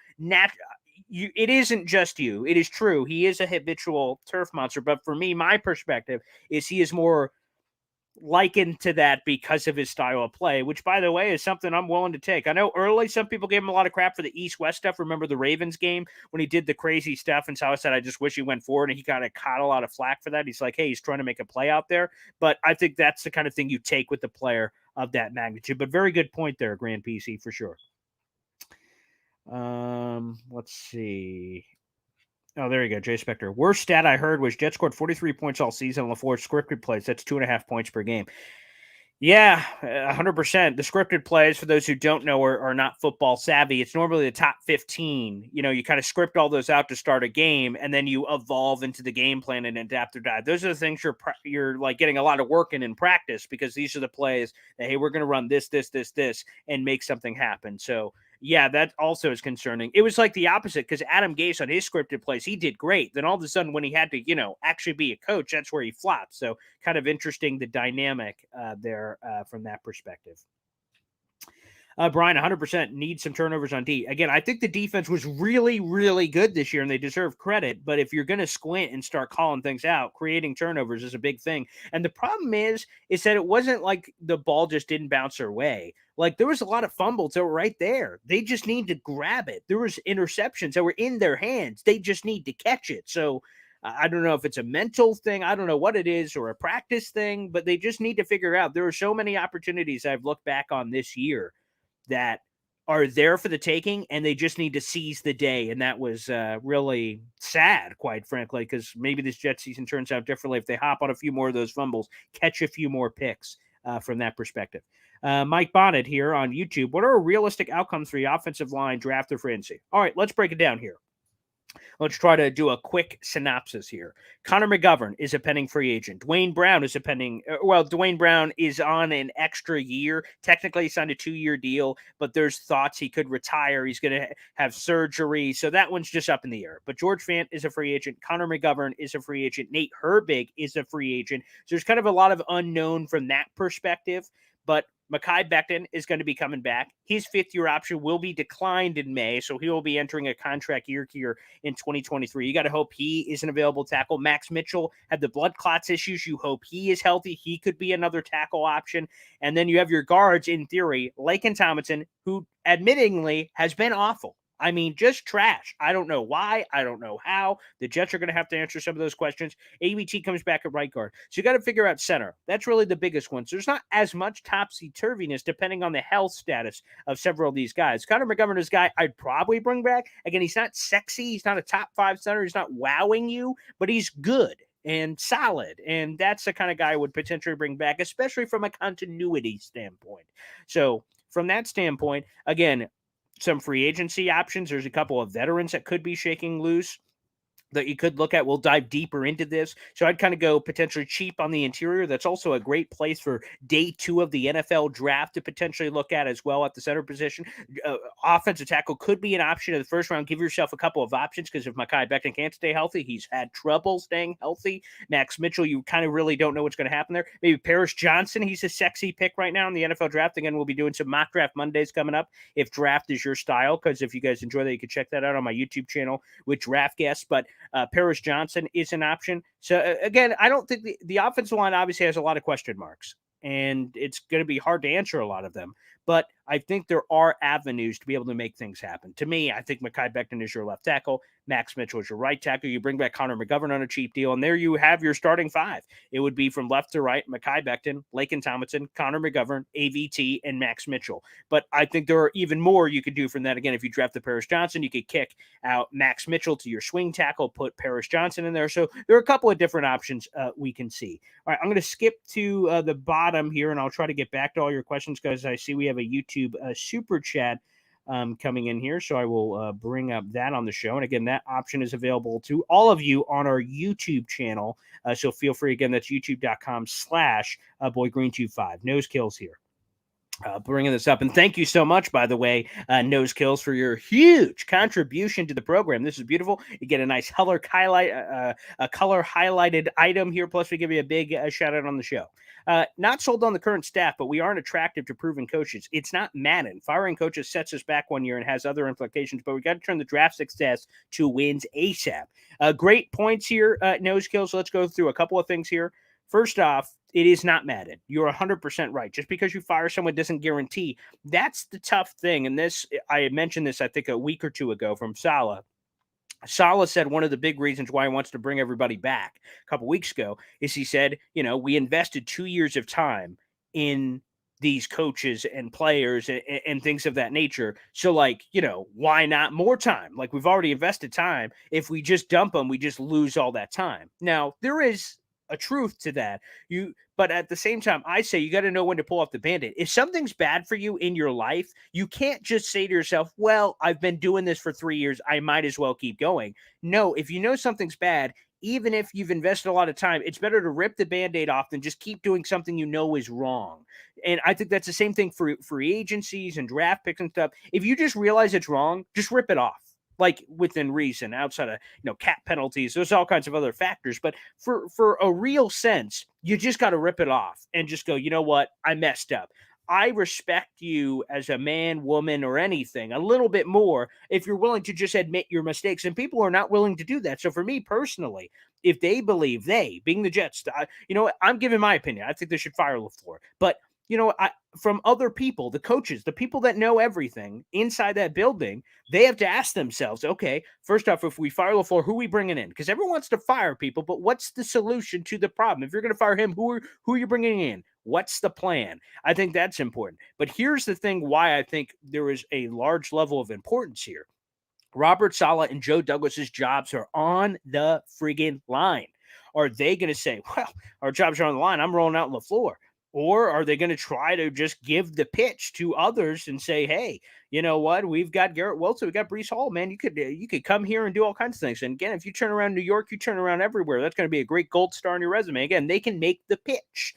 it isn't just you. It is true. He is a habitual turf monster. But for me, my perspective is he is more likened to that because of his style of play, which, by the way, is something I'm willing to take. I know early some people gave him a lot of crap for the East-West stuff. Remember the Ravens game when he did the crazy stuff and Saleh said, I just wish he went forward, and he kind of caught a lot of flack for that. He's like, hey, he's trying to make a play out there. But I think that's the kind of thing you take with the player of that magnitude. But very good point there, Grand PC, for sure. Let's see. Oh, there you go, Jay Spector. Worst stat I heard was Jets scored 43 points all season on LaFleur's scripted plays. That's 2.5 points per game. Yeah, 100%. The scripted plays, for those who don't know, are not football savvy. It's normally the top 15. You kind of script all those out to start a game, and then you evolve into the game plan and adapt or die. Those are the things you're like getting a lot of work in practice because these are the plays that, hey, we're going to run this, and make something happen. So, yeah, that also is concerning. It was like the opposite because Adam Gase on his scripted plays, he did great. Then all of a sudden when he had to, actually be a coach, that's where he flopped. So kind of interesting, the dynamic there from that perspective. Brian, 100% needs some turnovers on D. Again, I think the defense was really, really good this year, and they deserve credit. But if you're going to squint and start calling things out, creating turnovers is a big thing. And the problem is that it wasn't like the ball just didn't bounce their way. Like, there was a lot of fumbles that were right there. They just need to grab it. There was interceptions that were in their hands. They just need to catch it. So I don't know if it's a mental thing. I don't know what it is, or a practice thing, but they just need to figure out. There are so many opportunities I've looked back on this year that are there for the taking, and they just need to seize the day. And that was really sad, quite frankly, because maybe this Jet season turns out differently if they hop on a few more of those fumbles, catch a few more picks from that perspective. Mike Bonnet here on YouTube. What are realistic outcomes for the offensive line draft or free agency? All right, let's break it down here. Let's try to do a quick synopsis here. Connor McGovern is a pending free agent. Dwayne Brown is a pending. Dwayne Brown is on an extra year. Technically, he signed a 2-year deal, but there's thoughts he could retire. He's going to have surgery. So that one's just up in the air. But George Fant is a free agent. Connor McGovern is a free agent. Nate Herbig is a free agent. So there's kind of a lot of unknown from that perspective. But Mekhi Becton is going to be coming back. His 5th-year option will be declined in May, so he will be entering a contract year here in 2023. You got to hope he is an available tackle. Max Mitchell had the blood clots issues. You hope he is healthy. He could be another tackle option. And then you have your guards, in theory, Laken Tomlinson, who admittingly has been awful. I mean, just trash. I don't know why. I don't know how. The Jets are going to have to answer some of those questions. ABT comes back at right guard. So you got to figure out center. That's really the biggest one. So there's not as much topsy-turviness depending on the health status of several of these guys. Connor McGovern is a guy I'd probably bring back. Again, he's not sexy. He's not a top 5 center. He's not wowing you, but he's good and solid. And that's the kind of guy I would potentially bring back, especially from a continuity standpoint. So from that standpoint, again, some free agency options. There's a couple of veterans that could be shaking loose that you could look at. We'll dive deeper into this. So I'd kind of go potentially cheap on the interior. That's also a great place for day 2 of the NFL draft to potentially look at as well at the center position. Offensive tackle could be an option in the first round. Give yourself a couple of options because if Mekhi Becton can't stay healthy, he's had trouble staying healthy. Max Mitchell, you kind of really don't know what's going to happen there. Maybe Paris Johnson, he's a sexy pick right now in the NFL draft. Again, we'll be doing some mock draft Mondays coming up if draft is your style, because if you guys enjoy that, you can check that out on my YouTube channel with draft guests. But Paris Johnson is an option. So again, I don't think the offensive line obviously has a lot of question marks, and it's going to be hard to answer a lot of them. but I think there are avenues to be able to make things happen. To me, I think Mekhi Becton is your left tackle. Max Mitchell is your right tackle. You bring back Connor McGovern on a cheap deal, and there you have your starting five. It would be from left to right, Mekhi Becton, Laken Tomlinson, Connor McGovern, AVT, and Max Mitchell. But I think there are even more you could do from that. Again, if you draft the Paris Johnson, you could kick out Max Mitchell to your swing tackle, put Paris Johnson in there. So there are a couple of different options we can see. All right, I'm going to skip to the bottom here, and I'll try to get back to all your questions because I see we have a YouTube super chat coming in here. So I will bring up that on the show. And again, that option is available to all of you on our YouTube channel. So feel free. Again, that's youtube.com/boygreen25. Nose kills here. Bringing this up. And thank you so much, by the way, Nose Kills, for your huge contribution to the program. This is beautiful. You get a nice color highlighted item here. Plus, we give you a big shout out on the show. Not sold on the current staff, but we aren't attractive to proven coaches. It's not Madden. Firing coaches sets us back one year and has other implications, but we got to turn the draft success to wins ASAP. Great points here, Nose Kills. So let's go through a couple of things here. First off, it is not Madden. You're 100% right. Just because you fire someone doesn't guarantee. That's the tough thing. And this, I had mentioned this, I think, a week or two ago from Saleh. Saleh said one of the big reasons why he wants to bring everybody back a couple weeks ago is he said, we invested 2 years of time in these coaches and players and things of that nature. So why not more time? Like, we've already invested time. If we just dump them, we just lose all that time. Now, there is a truth to that. But at the same time, I say you got to know when to pull off the Band-Aid. If something's bad for you in your life, you can't just say to yourself, well, I've been doing this for 3 years, I might as well keep going. No, if you know something's bad, even if you've invested a lot of time, it's better to rip the Band-Aid off than just keep doing something you know is wrong. And I think that's the same thing for free agencies and draft picks and stuff. If you just realize it's wrong, just rip it off. Like, within reason, outside of cap penalties, there's all kinds of other factors. But for a real sense, you just got to rip it off and just go, you know what, I messed up. I respect you as a man, woman, or anything a little bit more if you're willing to just admit your mistakes. And people are not willing to do that. So for me personally, if they believe, being the Jets, I'm giving my opinion. I think they should fire LaFleur. But from other people, the coaches, the people that know everything inside that building, they have to ask themselves, okay, first off, if we fire LaFleur, who are we bringing in? Because everyone wants to fire people, but what's the solution to the problem? If you're going to fire him, who are you bringing in? What's the plan? I think that's important. But here's the thing why I think there is a large level of importance here. Robert Saleh and Joe Douglas's jobs are on the friggin' line. Are they going to say, well, our jobs are on the line, I'm rolling out LaFleur? Or are they going to try to just give the pitch to others and say, hey, you know what? We've got Garrett Wilson. We got Breece Hall, man. You could come here and do all kinds of things. And again, if you turn around New York, you turn around everywhere. That's going to be a great gold star on your resume. Again, they can make the pitch.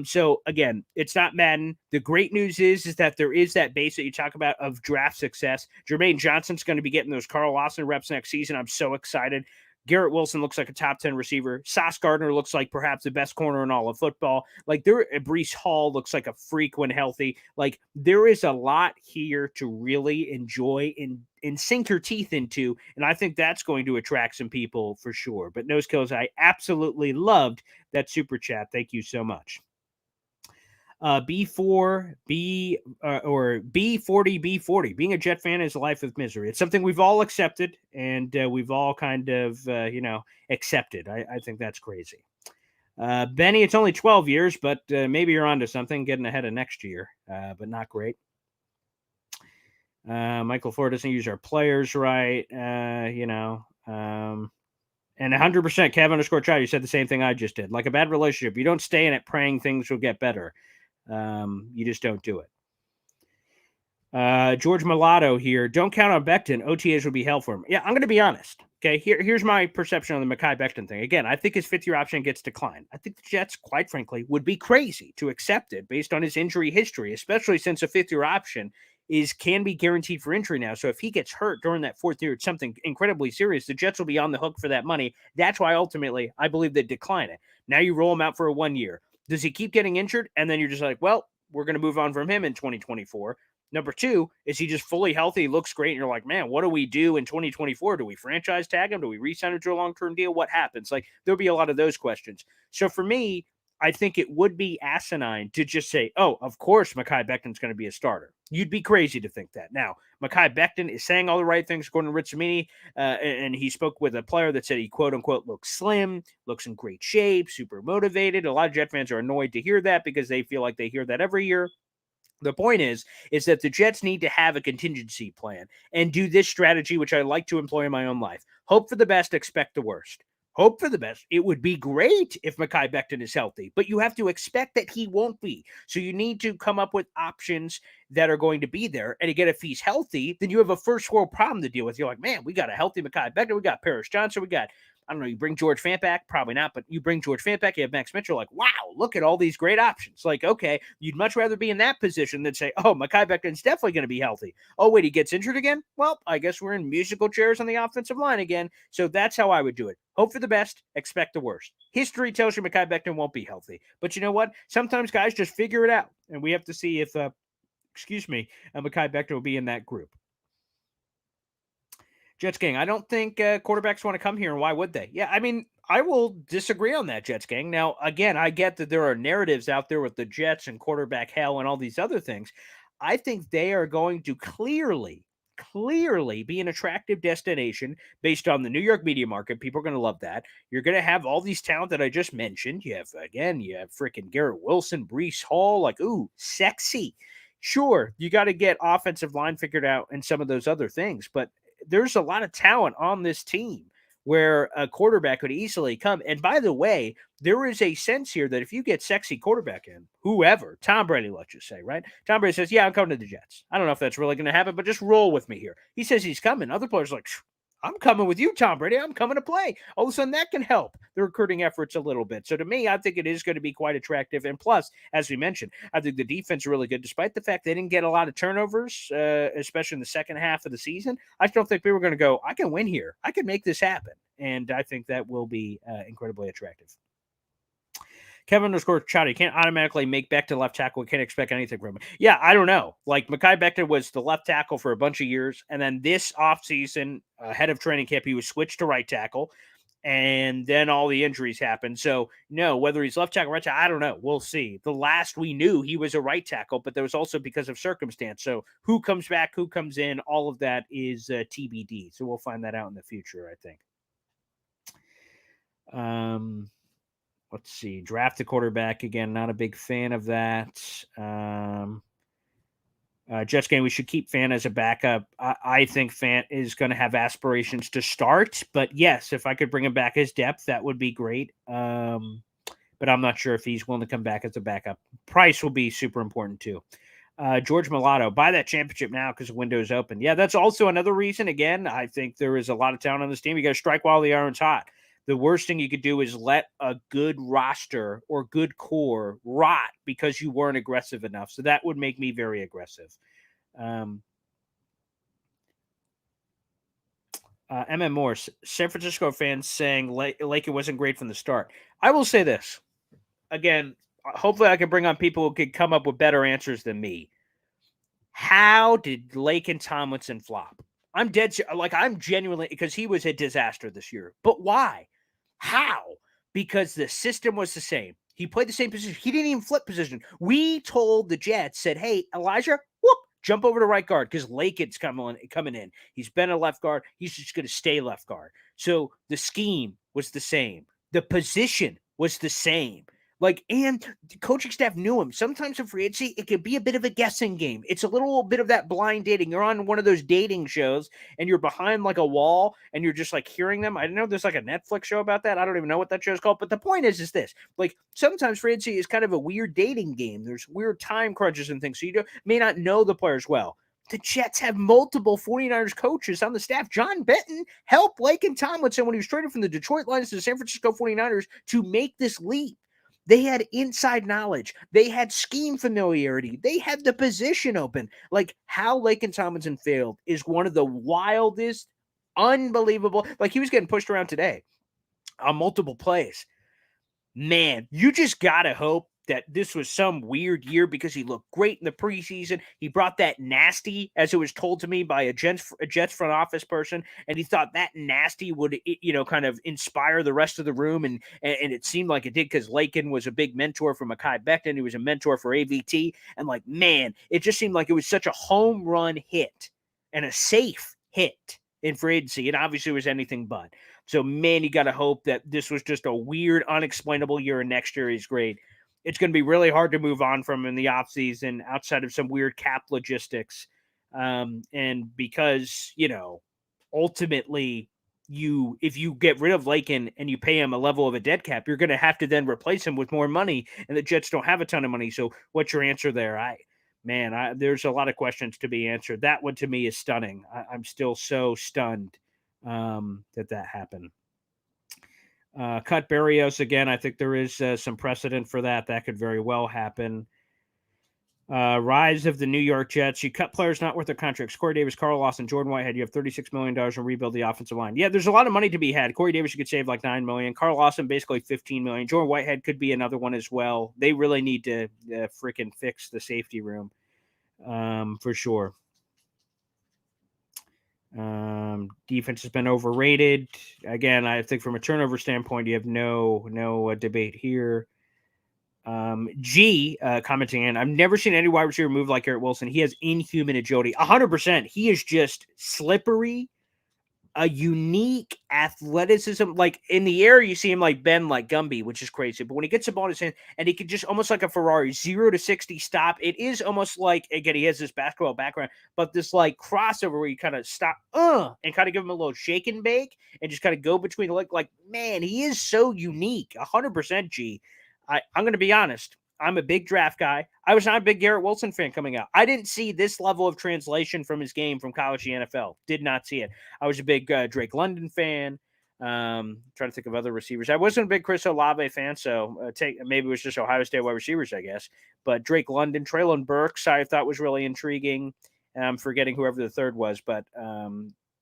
So again, it's not Madden. The great news is that there is that base that you talk about of draft success. Jermaine Johnson's going to be getting those Carl Lawson reps next season. I'm so excited. Garrett Wilson looks like a top 10 receiver. Sauce Gardner looks like perhaps the best corner in all of football. Breece Hall looks like a freak when healthy. Like, there is a lot here to really enjoy and sink your teeth into. And I think that's going to attract some people for sure. But Nose Kills, I absolutely loved that super chat. Thank you so much. B40, B40. Being a Jet fan is a life of misery. It's something we've all accepted, and we've all kind of, accepted. I think that's crazy. Benny, it's only 12 years, but maybe you're onto something, getting ahead of next year, but not great. Michael Ford doesn't use our players right, and 100% Kev_Child, you said the same thing I just did. Like a bad relationship, you don't stay in it praying things will get better. You just don't do it. George Mulatto here. Don't count on Becton. OTAs will be hell for him. Yeah, I'm going to be honest. Okay, here's my perception on the Mekhi Becton thing. Again, I think his fifth-year option gets declined. I think the Jets, quite frankly, would be crazy to accept it based on his injury history, especially since a fifth-year option can be guaranteed for injury now. So if he gets hurt during that fourth year, it's something incredibly serious. The Jets will be on the hook for that money. That's why ultimately I believe they decline it. Now you roll him out for a 1 year. Does he keep getting injured? And then you're just like, well, we're going to move on from him in 2024. Number two, is he just fully healthy? He looks great. And you're like, man, what do we do in 2024? Do we franchise tag him? Do we re-sign him to a long-term deal? What happens? Like, there'll be a lot of those questions. So for me, I think it would be asinine to just say, oh, of course Mekhi Becton's going to be a starter. You'd be crazy to think that. Now, Mekhi Becton is saying all the right things, according to Rich Cimini, and he spoke with a player that said he, quote unquote, looks slim, looks in great shape, super motivated. A lot of Jet fans are annoyed to hear that because they feel like they hear that every year. The point is that the Jets need to have a contingency plan and do this strategy, which I like to employ in my own life. Hope for the best, expect the worst. Hope for the best. It would be great if Mekhi Becton is healthy, but you have to expect that he won't be. So you need to come up with options that are going to be there. And again, if he's healthy, then you have a first world problem to deal with. You're like, man, we got a healthy Mekhi Becton. We got Paris Johnson. We got, I don't know, you bring George Fant back? Probably not, but you bring George Fant back, you have Max Mitchell, like, wow, look at all these great options. Like, okay, you'd much rather be in that position than say, oh, Mekhi Becton's definitely going to be healthy. Oh, wait, he gets injured again? Well, I guess we're in musical chairs on the offensive line again. So that's how I would do it. Hope for the best, expect the worst. History tells you Mekhi Becton won't be healthy. But you know what? Sometimes guys just figure it out. And we have to see if, Mekhi Becton will be in that group. Jets gang, I don't think quarterbacks want to come here, and why would they? Yeah, I mean, I will disagree on that, Jets gang. Now, again, I get that there are narratives out there with the Jets and quarterback hell and all these other things. I think they are going to clearly be an attractive destination based on the New York media market. People are going to love that. You're going to have all these talent that I just mentioned. You have freaking Garrett Wilson, Breece Hall, like, ooh, sexy. Sure, you got to get offensive line figured out and some of those other things, but there's a lot of talent on this team where a quarterback could easily come. And by the way, there is a sense here that if you get sexy quarterback in, whoever, Tom Brady, let's just say, right? Tom Brady says, yeah, I'm coming to the Jets. I don't know if that's really going to happen, but just roll with me here. He says he's coming. Other players are like, I'm coming with you, Tom Brady. I'm coming to play. All of a sudden, that can help the recruiting efforts a little bit. So to me, I think it is going to be quite attractive. And plus, as we mentioned, I think the defense is really good, despite the fact they didn't get a lot of turnovers, especially in the second half of the season. I still think people are going to go, I can win here. I can make this happen. And I think that will be incredibly attractive. Kevin _Chowdy can't automatically make Becton left tackle. We can't expect anything from him. Yeah, I don't know. Like, Mekhi Becton was the left tackle for a bunch of years. And then this offseason, ahead of training camp, he was switched to right tackle. And then all the injuries happened. So, no, whether he's left tackle, right tackle, I don't know. We'll see. The last we knew, he was a right tackle, but there was also because of circumstance. So who comes back, who comes in, all of that is TBD. So we'll find that out in the future, I think. Let's see. Draft the quarterback again. Not a big fan of that. Jets game, we should keep Fant as a backup. I think Fant is going to have aspirations to start, but yes, if I could bring him back as depth, that would be great. But I'm not sure if he's willing to come back as a backup. Price will be super important too. George Mulatto, buy that championship now because the window is open. Yeah, that's also another reason. Again, I think there is a lot of talent on this team. You got to strike while the iron's hot. The worst thing you could do is let a good roster or good core rot because you weren't aggressive enough. So that would make me very aggressive. MM Morse, San Francisco fans saying Laker wasn't great from the start. I will say this. Again, hopefully I can bring on people who could come up with better answers than me. How did Laken Tomlinson flop? I'm genuinely, because he was a disaster this year. But why? How? Because the system was the same. He played the same position. He didn't even flip position. We told the Jets, said, hey, Elijah, jump over to right guard because Laken's coming in. He's been a left guard. He's just going to stay left guard. So the scheme was the same. The position was the same. And the coaching staff knew him. Sometimes in free agency, it can be a bit of a guessing game. It's a little bit of that blind dating. You're on one of those dating shows and you're behind like a wall and you're just like hearing them. I know there's like a Netflix show about that. I don't even know what that show is called. But the point is this. Like, sometimes free agency is kind of a weird dating game. There's weird time crunches and things. So you may not know the players well. The Jets have multiple 49ers coaches on the staff. John Benton helped Laken Tomlinson when he was traded from the Detroit Lions to the San Francisco 49ers to make this leap. They had inside knowledge. They had scheme familiarity. They had the position open. Like, how Laken Tomlinson failed is one of the wildest, unbelievable. Like, he was getting pushed around today on multiple plays. Man, you just got to hope that this was some weird year because he looked great in the preseason. He brought that nasty, as it was told to me by a Jets front office person, and he thought that nasty would, kind of inspire the rest of the room, and it seemed like it did because Lakin was a big mentor for Mekhi Becton. He was a mentor for AVT, and like, man, it just seemed like it was such a home run hit and a safe hit in free agency, and obviously it was anything but. So, man, you got to hope that this was just a weird, unexplainable year, and next year he's great. It's going to be really hard to move on from in the offseason outside of some weird cap logistics. And because, ultimately, if you get rid of Lakin and you pay him a level of a dead cap, you're going to have to then replace him with more money, and the Jets don't have a ton of money. So what's your answer there? There's a lot of questions to be answered. That one to me is stunning. I'm still so stunned that happened. Cut Barrios again. I think there is some precedent for that. That could very well happen. Rise of the New York Jets. You cut players not worth their contracts. Corey Davis, Carl Lawson, Jordan Whitehead. You have $36 million to rebuild the offensive line. Yeah, there's a lot of money to be had. Corey Davis, you could save like $9 million. Carl Lawson, basically $15 million. Jordan Whitehead could be another one as well. They really need to freaking fix the safety room for sure. Defense has been overrated. Again, I think from a turnover standpoint, you have no debate here. Commenting in, I've never seen any wide receiver move like Garrett Wilson. He has inhuman agility. 100%. He is just slippery, a unique athleticism. Like in the air, you see him like bend like Gumby, which is crazy. But when he gets the ball in his hand, and he can just almost like a Ferrari, 0 to 60 stop. It is almost like, again, he has this basketball background, but this like crossover where you kind of stop, and kind of give him a little shake and bake, and just kind of go between the leg. Like, man, he is so unique. 100% G. I'm going to be honest. I'm a big draft guy. I was not a big Garrett Wilson fan coming out. I didn't see this level of translation from his game from college to NFL. Did not see it. I was a big Drake London fan. Trying to think of other receivers. I wasn't a big Chris Olave fan, so maybe it was just Ohio State wide receivers, I guess. But Drake London, Treylon Burks, I thought was really intriguing. I'm forgetting whoever the third was, but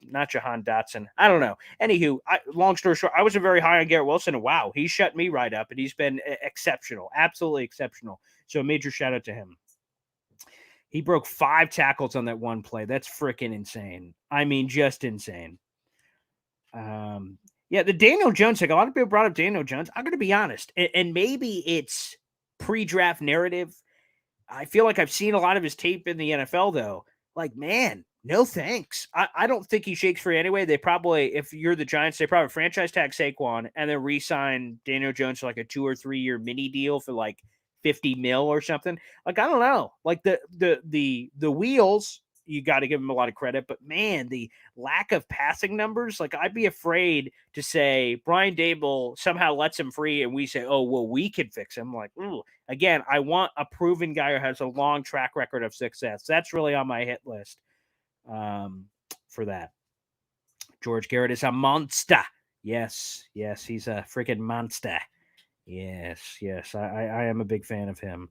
not Jahan Dotson. I don't know. Anywho, long story short, I wasn't very high on Garrett Wilson, and wow, he shut me right up, and he's been exceptional, absolutely exceptional. So a major shout out to him. He broke 5 tackles on that one play. That's freaking insane. I mean, just insane. Yeah, the Daniel Jones thing. A lot of people brought up Daniel Jones. I'm going to be honest, and maybe it's pre-draft narrative. I feel like I've seen a lot of his tape in the NFL, though. Like, man, no thanks. I don't think he shakes free anyway. They probably, if you're the Giants, they probably franchise tag Saquon and then re-sign Daniel Jones for like a 2 or 3 year mini deal for like 50 mil or something. Like, I don't know. Like the wheels, you got to give him a lot of credit, but man, the lack of passing numbers, like I'd be afraid to say Brian Dable somehow lets him free and we say, oh, well, we can fix him. Like, ooh. Again, I want a proven guy who has a long track record of success. That's really on my hit list for that. George Garrett is a monster. Yes, he's a freaking monster. Yes, I am a big fan of him.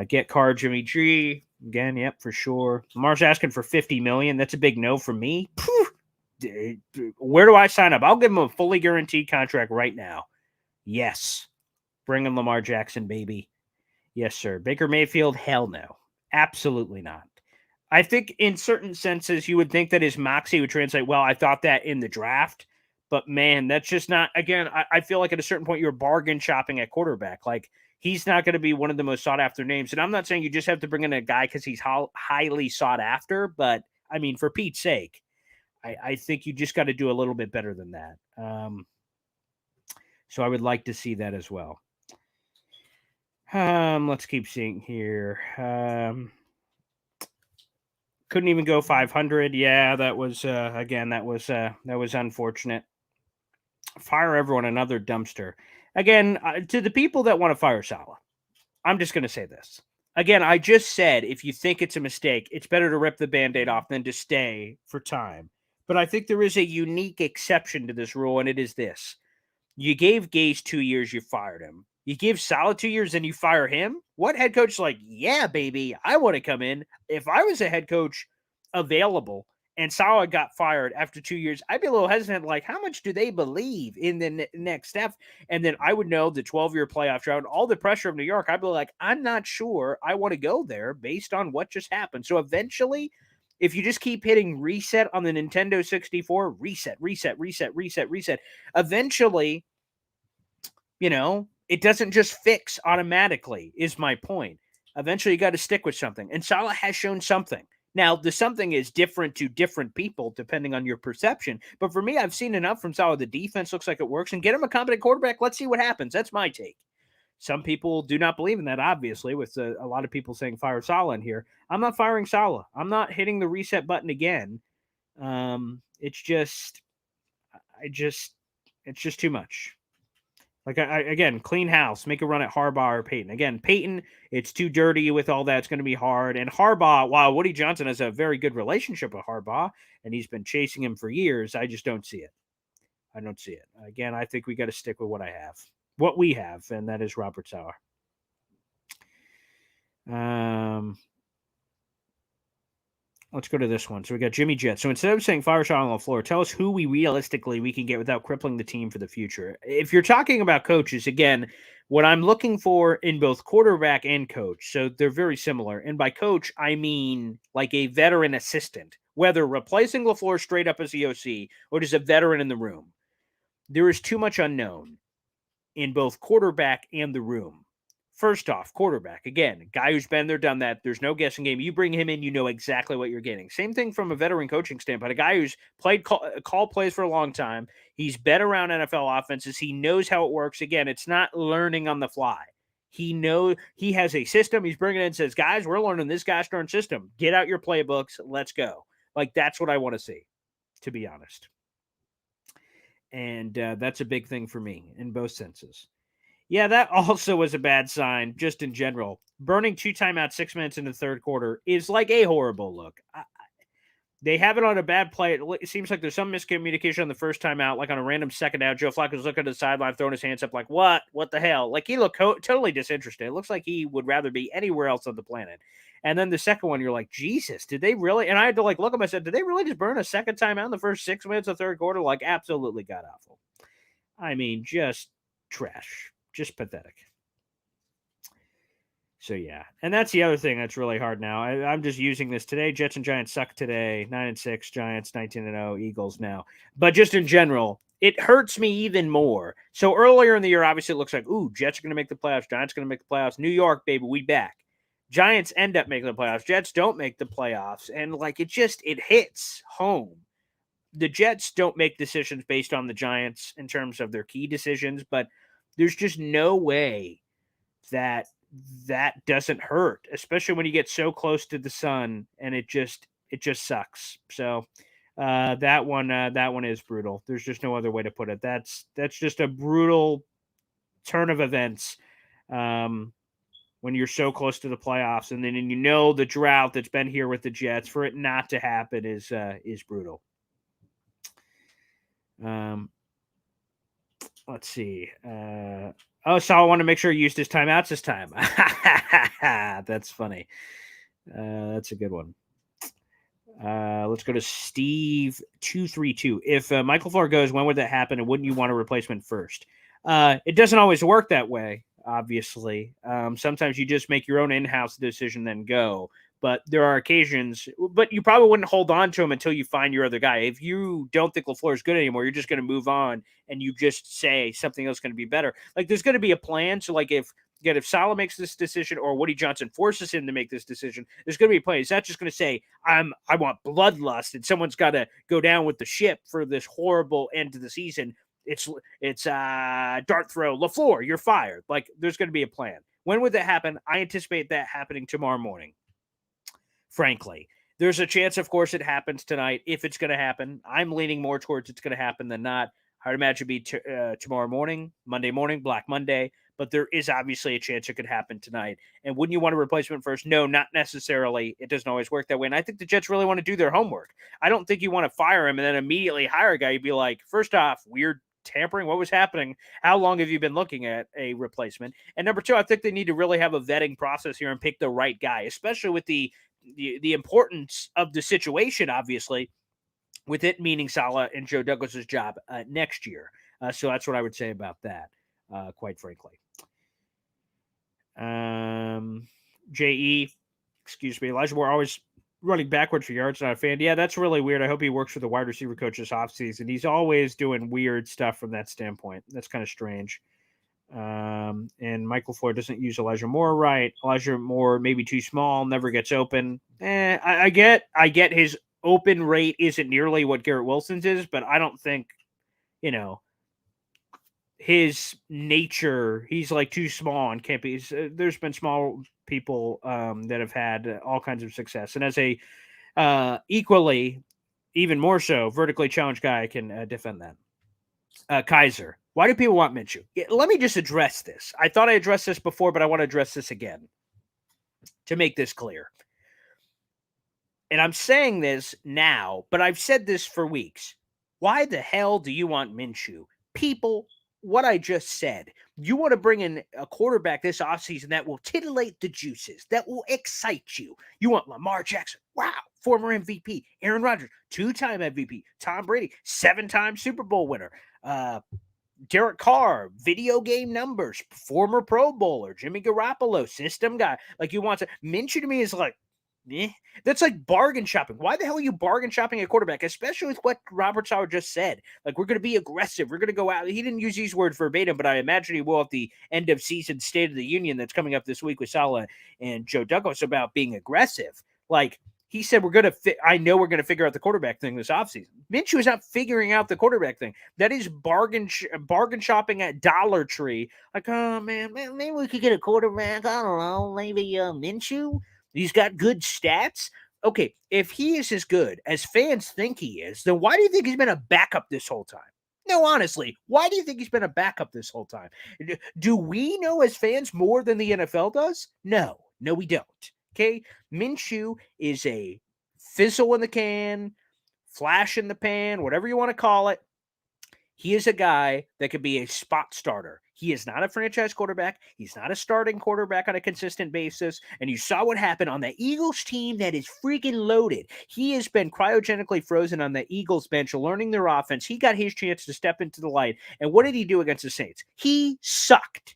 Get Carr, Jimmy G. Again, yep, for sure. Lamar's asking for $50 million. That's a big no for me. Where do I sign up? I'll give him a fully guaranteed contract right now. Yes. Bring in Lamar Jackson, baby. Yes, sir. Baker Mayfield, hell no. Absolutely not. I think in certain senses, you would think that his moxie would translate well. I thought that in the draft. But, man, that's just not – again, I feel like at a certain point you're bargain shopping at quarterback. Like, he's not going to be one of the most sought-after names. And I'm not saying you just have to bring in a guy because he's highly sought after. But, I mean, for Pete's sake, I think you just got to do a little bit better than that. So I would like to see that as well. Let's keep seeing here. Couldn't even go 500. Yeah, that was again. That was unfortunate. Fire everyone, another dumpster. Again, to the people that want to fire Saleh, I'm just going to say this. Again, I just said if you think it's a mistake, it's better to rip the Band-Aid off than to stay for time. But I think there is a unique exception to this rule, and it is this. You gave Gase 2 years, you fired him. You give Saleh 2 years and you fire him? What head coach is like, yeah, baby, I want to come in. If I was a head coach available and Saleh got fired after 2 years, I'd be a little hesitant, like, how much do they believe in the next step? And then I would know the 12-year playoff drought, all the pressure of New York. I'd be like, I'm not sure I want to go there based on what just happened. So eventually, if you just keep hitting reset on the Nintendo 64, reset, eventually, it doesn't just fix automatically, is my point. Eventually, you got to stick with something. And Saleh has shown something. Now, the something is different to different people depending on your perception. But for me, I've seen enough from Saleh. The defense looks like it works. And get him a competent quarterback. Let's see what happens. That's my take. Some people do not believe in that, obviously, with a lot of people saying fire Saleh in here. I'm not firing Saleh. I'm not hitting the reset button again. It's just too much. Like, again, clean house, make a run at Harbaugh or Peyton. Again, Peyton, it's too dirty with all that. It's going to be hard. And Harbaugh, while Woody Johnson has a very good relationship with Harbaugh, and he's been chasing him for years, I just don't see it. I don't see it. Again, I think we got to stick with what we have, and that is Robert Saleh. Let's go to this one. So we got Jimmy Jett. So instead of saying fire shot on the floor, tell us who we can get without crippling the team for the future. If you're talking about coaches, again, what I'm looking for in both quarterback and coach, so they're very similar. And by coach, I mean like a veteran assistant, whether replacing LaFleur straight up as the OC or just a veteran in the room. There is too much unknown in both quarterback and the room. First off, quarterback, again, guy who's been there, done that. There's no guessing game. You bring him in, you know exactly what you're getting. Same thing from a veteran coaching standpoint. A guy who's played call plays for a long time. He's been around NFL offenses. He knows how it works. Again, it's not learning on the fly. He has a system. He's bringing it in and says, guys, we're learning this gosh darn system. Get out your playbooks. Let's go. Like, that's what I want to see, to be honest. And that's a big thing for me in both senses. Yeah, that also was a bad sign, just in general. Burning 2 timeouts 6 minutes in the third quarter is like a horrible look. They have it on a bad play. It seems like there's some miscommunication on the first timeout, like on a random second out. Joe Flacco's looking at the sideline, throwing his hands up like, what? What the hell? Like, he looked totally disinterested. It looks like he would rather be anywhere else on the planet. And then the second one, you're like, Jesus, did they really? And I had to look at him. I said, did they really just burn a second timeout in the first 6 minutes of third quarter? Like, absolutely god-awful. I mean, just trash. Just pathetic. So, yeah. And that's the other thing that's really hard now. I'm just using this today. Jets and Giants suck today. 9-6. Giants 19-0. Eagles now. But just in general, it hurts me even more. So earlier in the year, obviously it looks like, ooh, Jets are going to make the playoffs. Giants are going to make the playoffs. New York, baby, we back. Giants end up making the playoffs. Jets don't make the playoffs. And like, it hits home. The Jets don't make decisions based on the Giants in terms of their key decisions, but there's just no way that doesn't hurt, especially when you get so close to the sun, and it just sucks. So that one is brutal. There's just no other way to put it. That's just a brutal turn of events when you're so close to the playoffs, and then the drought that's been here with the Jets, for it not to happen is brutal. Let's see. So I want to make sure he used his timeouts this time. That's funny. That's a good one. Let's go to Steve 232. If Michael LaFleur goes, when would that happen? And wouldn't you want a replacement first? It doesn't always work that way, obviously. Sometimes you just make your own in-house decision, then go. But there are occasions, but you probably wouldn't hold on to him until you find your other guy. If you don't think LaFleur is good anymore, you're just going to move on and you just say something else is going to be better. Like, there's going to be a plan. So, like, if Saleh makes this decision or Woody Johnson forces him to make this decision, there's going to be a plan. He's not just going to say, I want bloodlust and someone's got to go down with the ship for this horrible end to the season. It's dart throw, LaFleur, you're fired. Like, there's going to be a plan. When would that happen? I anticipate that happening tomorrow morning. Frankly, there's a chance, of course, it happens tonight. If it's going to happen, I'm leaning more towards it's going to happen than not. I would imagine it'd be tomorrow morning, Monday morning, Black Monday. But there is obviously a chance it could happen tonight. And wouldn't you want a replacement first? No, not necessarily. It doesn't always work that way. And I think the Jets really want to do their homework. I don't think you want to fire him and then immediately hire a guy. You'd be like, first off, weird tampering. What was happening? How long have you been looking at a replacement? And number two, I think they need to really have a vetting process here and pick the right guy, especially with the importance of the situation, obviously. with it meaning Saleh and Joe Douglas's job next year. So that's what I would say about that, quite frankly. JE, excuse me, Elijah Moore always running backwards for yards, not a fan. Yeah, that's really weird. I hope he works for the wide receiver coach this offseason. He's always doing weird stuff from that standpoint. That's kind of strange. And Michael Floyd doesn't use Elijah Moore right. Elijah Moore maybe too small, never gets open. I get his open rate isn't nearly what Garrett Wilson's is, but I don't think, his nature, he's like too small and can't be. There's been small people that have had all kinds of success, and as a equally, even more so, vertically challenged guy, I can defend that. Kaiser, why do people want Minshew? Let me just address this. I thought I addressed this before, but I want to address this again to make this clear. And I'm saying this now, but I've said this for weeks. Why the hell do you want Minshew? People, what I just said, you want to bring in a quarterback this offseason that will titillate the juices, that will excite you. You want Lamar Jackson. Wow. Former MVP. Aaron Rodgers, 2-time MVP. Tom Brady, 7-time Super Bowl winner. Derek Carr, video game numbers, former Pro Bowler. Jimmy Garoppolo, system guy. Like, you want to. Minshew to me is like, that's like bargain shopping. Why the hell are you bargain shopping a quarterback, especially with what Robert Saleh just said? Like, we're going to be aggressive. We're going to go out. He didn't use these words verbatim, but I imagine he will at the end of season State of the Union that's coming up this week with Saleh and Joe Douglas about being aggressive. Like, he said, I know we're going to figure out the quarterback thing this offseason. Minshew is not figuring out the quarterback thing. That is bargain shopping at Dollar Tree. Like, oh, man, maybe we could get a quarterback. I don't know, maybe Minshew. He's got good stats. Okay, if he is as good as fans think he is, then why do you think he's been a backup this whole time? No, honestly, why do you think he's been a backup this whole time? Do we know as fans more than the NFL does? No, we don't. Okay, Minshew is a fizzle in the can, flash in the pan, whatever you want to call it. He is a guy that could be a spot starter. He is not a franchise quarterback. He's not a starting quarterback on a consistent basis. And you saw what happened on the Eagles team that is freaking loaded. He has been cryogenically frozen on the Eagles bench, learning their offense. He got his chance to step into the light. And what did he do against the Saints? He sucked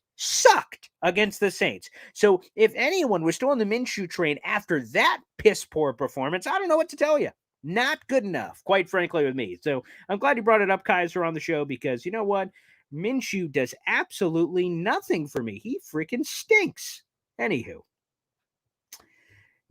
against the Saints. So if anyone was still on the Minshew train after that piss poor performance, I don't know what to tell you. Not good enough, quite frankly, with me. So I'm glad you brought it up, Kaiser, on the show, because you know what? Minshew does absolutely nothing for me. He freaking stinks. Anywho.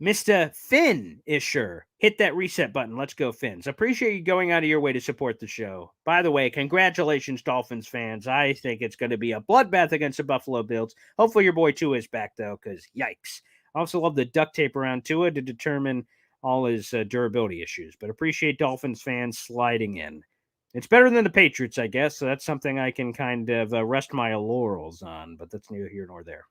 Mr. Finn is sure. Hit that reset button. Let's go, Finns. Appreciate you going out of your way to support the show. By the way, congratulations, Dolphins fans. I think it's going to be a bloodbath against the Buffalo Bills. Hopefully your boy Tua is back, though, because yikes. I also love the duct tape around Tua to determine all his durability issues. But appreciate Dolphins fans sliding in. It's better than the Patriots, I guess. So that's something I can kind of rest my laurels on. But that's neither here nor there.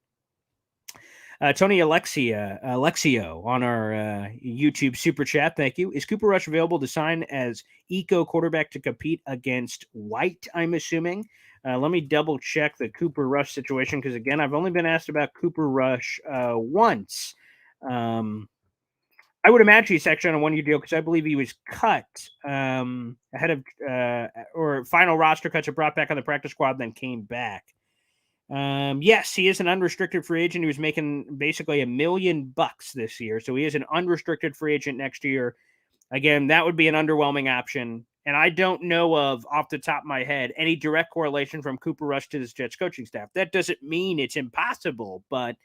Tony Alexio on our YouTube super chat. Thank you. Is Cooper Rush available to sign as eco quarterback to compete against White, I'm assuming? Let me double check the Cooper Rush situation because, again, I've only been asked about Cooper Rush once. I would imagine he's actually on a one-year deal because I believe he was cut ahead of or final roster cuts are brought back on the practice squad, then came back. Yes, he is an unrestricted free agent. He was making basically $1 million this year. So he is an unrestricted free agent next year. Again, that would be an underwhelming option. And I don't know of, off the top of my head, any direct correlation from Cooper Rush to this Jets coaching staff. That doesn't mean it's impossible, but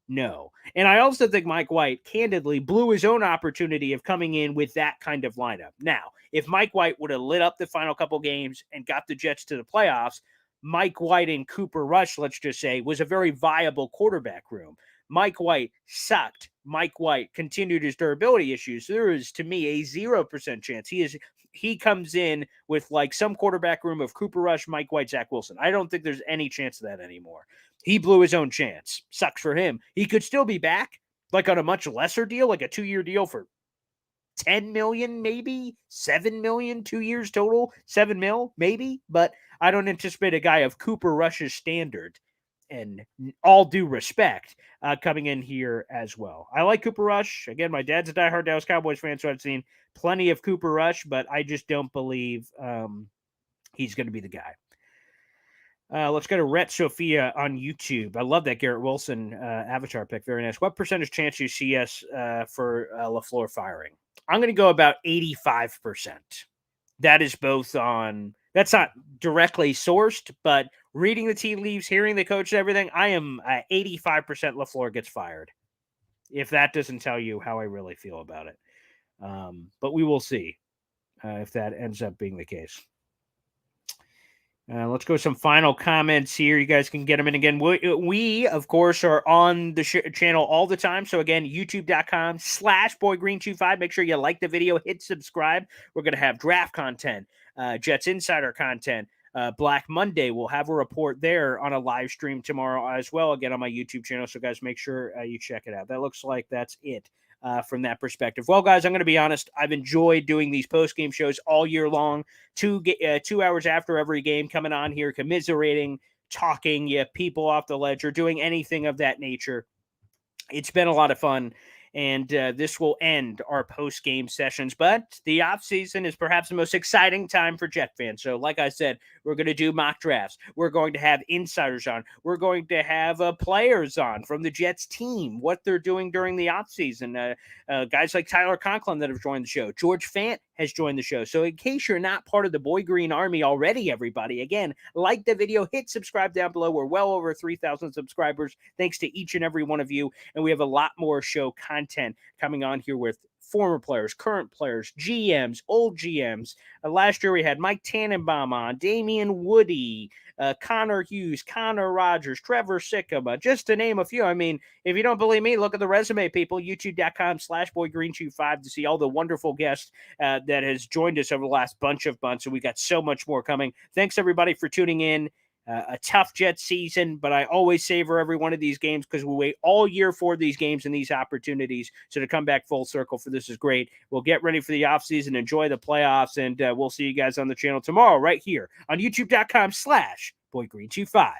no. And I also think Mike White, candidly, blew his own opportunity of coming in with that kind of lineup. Now, if Mike White would have lit up the final couple games and got the Jets to the playoffs, Mike White and Cooper Rush, let's just say, was a very viable quarterback room. Mike White sucked. Mike White continued his durability issues. There is, to me, a 0% chance he comes in with like some quarterback room of Cooper Rush, Mike White, Zach Wilson. I don't think there's any chance of that anymore. He blew his own chance. Sucks for him. He could still be back, like on a much lesser deal, like a 2-year deal for $10 million, maybe $7 million, 2 years total, $7 million, maybe. But I don't anticipate a guy of Cooper Rush's standard and all due respect, coming in here as well. I like Cooper Rush. Again, my dad's a diehard Dallas Cowboys fan, so I've seen plenty of Cooper Rush, but I just don't believe he's going to be the guy. Let's go to Rhett Sophia on YouTube. I love that Garrett Wilson avatar pick. Very nice. What percentage chance you see us for LaFleur firing? I'm going to go about 85%. That is both on, that's not directly sourced, but reading the tea leaves, hearing the coach and everything, I am 85% LaFleur gets fired. If that doesn't tell you how I really feel about it. But we will see if that ends up being the case. Let's go with some final comments here. You guys can get them in again. We of course, are on the channel all the time. So again, youtube.com/boygreen25. Make sure you like the video, hit subscribe. We're going to have draft content, Jets Insider content. Black Monday, we'll have a report there on a live stream tomorrow as well, again on my YouTube channel. So guys, make sure you check it out. That looks like that's it. From that perspective. Well, guys, I'm going to be honest. I've enjoyed doing these post-game shows all year long. 2 hours after every game, coming on here, commiserating, talking, people off the ledge, or doing anything of that nature. It's been a lot of fun, and this will end our post-game sessions. But the offseason is perhaps the most exciting time for Jet fans. So like I said, we're going to do mock drafts. We're going to have insiders on. We're going to have players on from the Jets team, what they're doing during the offseason. Guys like Tyler Conklin that have joined the show. George Fant has joined the show. So in case you're not part of the Boy Green Army already, everybody, again, like the video, hit subscribe down below. We're well over 3,000 subscribers. Thanks to each and every one of you. And we have a lot more show content coming on here with former players, current players, GMs, old GMs. Last year we had Mike Tannenbaum on, Damian Woody, Connor Hughes, Connor Rogers, Trevor Sikkema, just to name a few. I mean, if you don't believe me, look at the resume, people. YouTube.com/boygreen25 to see all the wonderful guests that has joined us over the last bunch of months. And we got so much more coming. Thanks, everybody, for tuning in. A tough Jets season, but I always savor every one of these games because we wait all year for these games and these opportunities. So to come back full circle for this is great. We'll get ready for the offseason, enjoy the playoffs, and we'll see you guys on the channel tomorrow right here on youtube.com/boygreen25.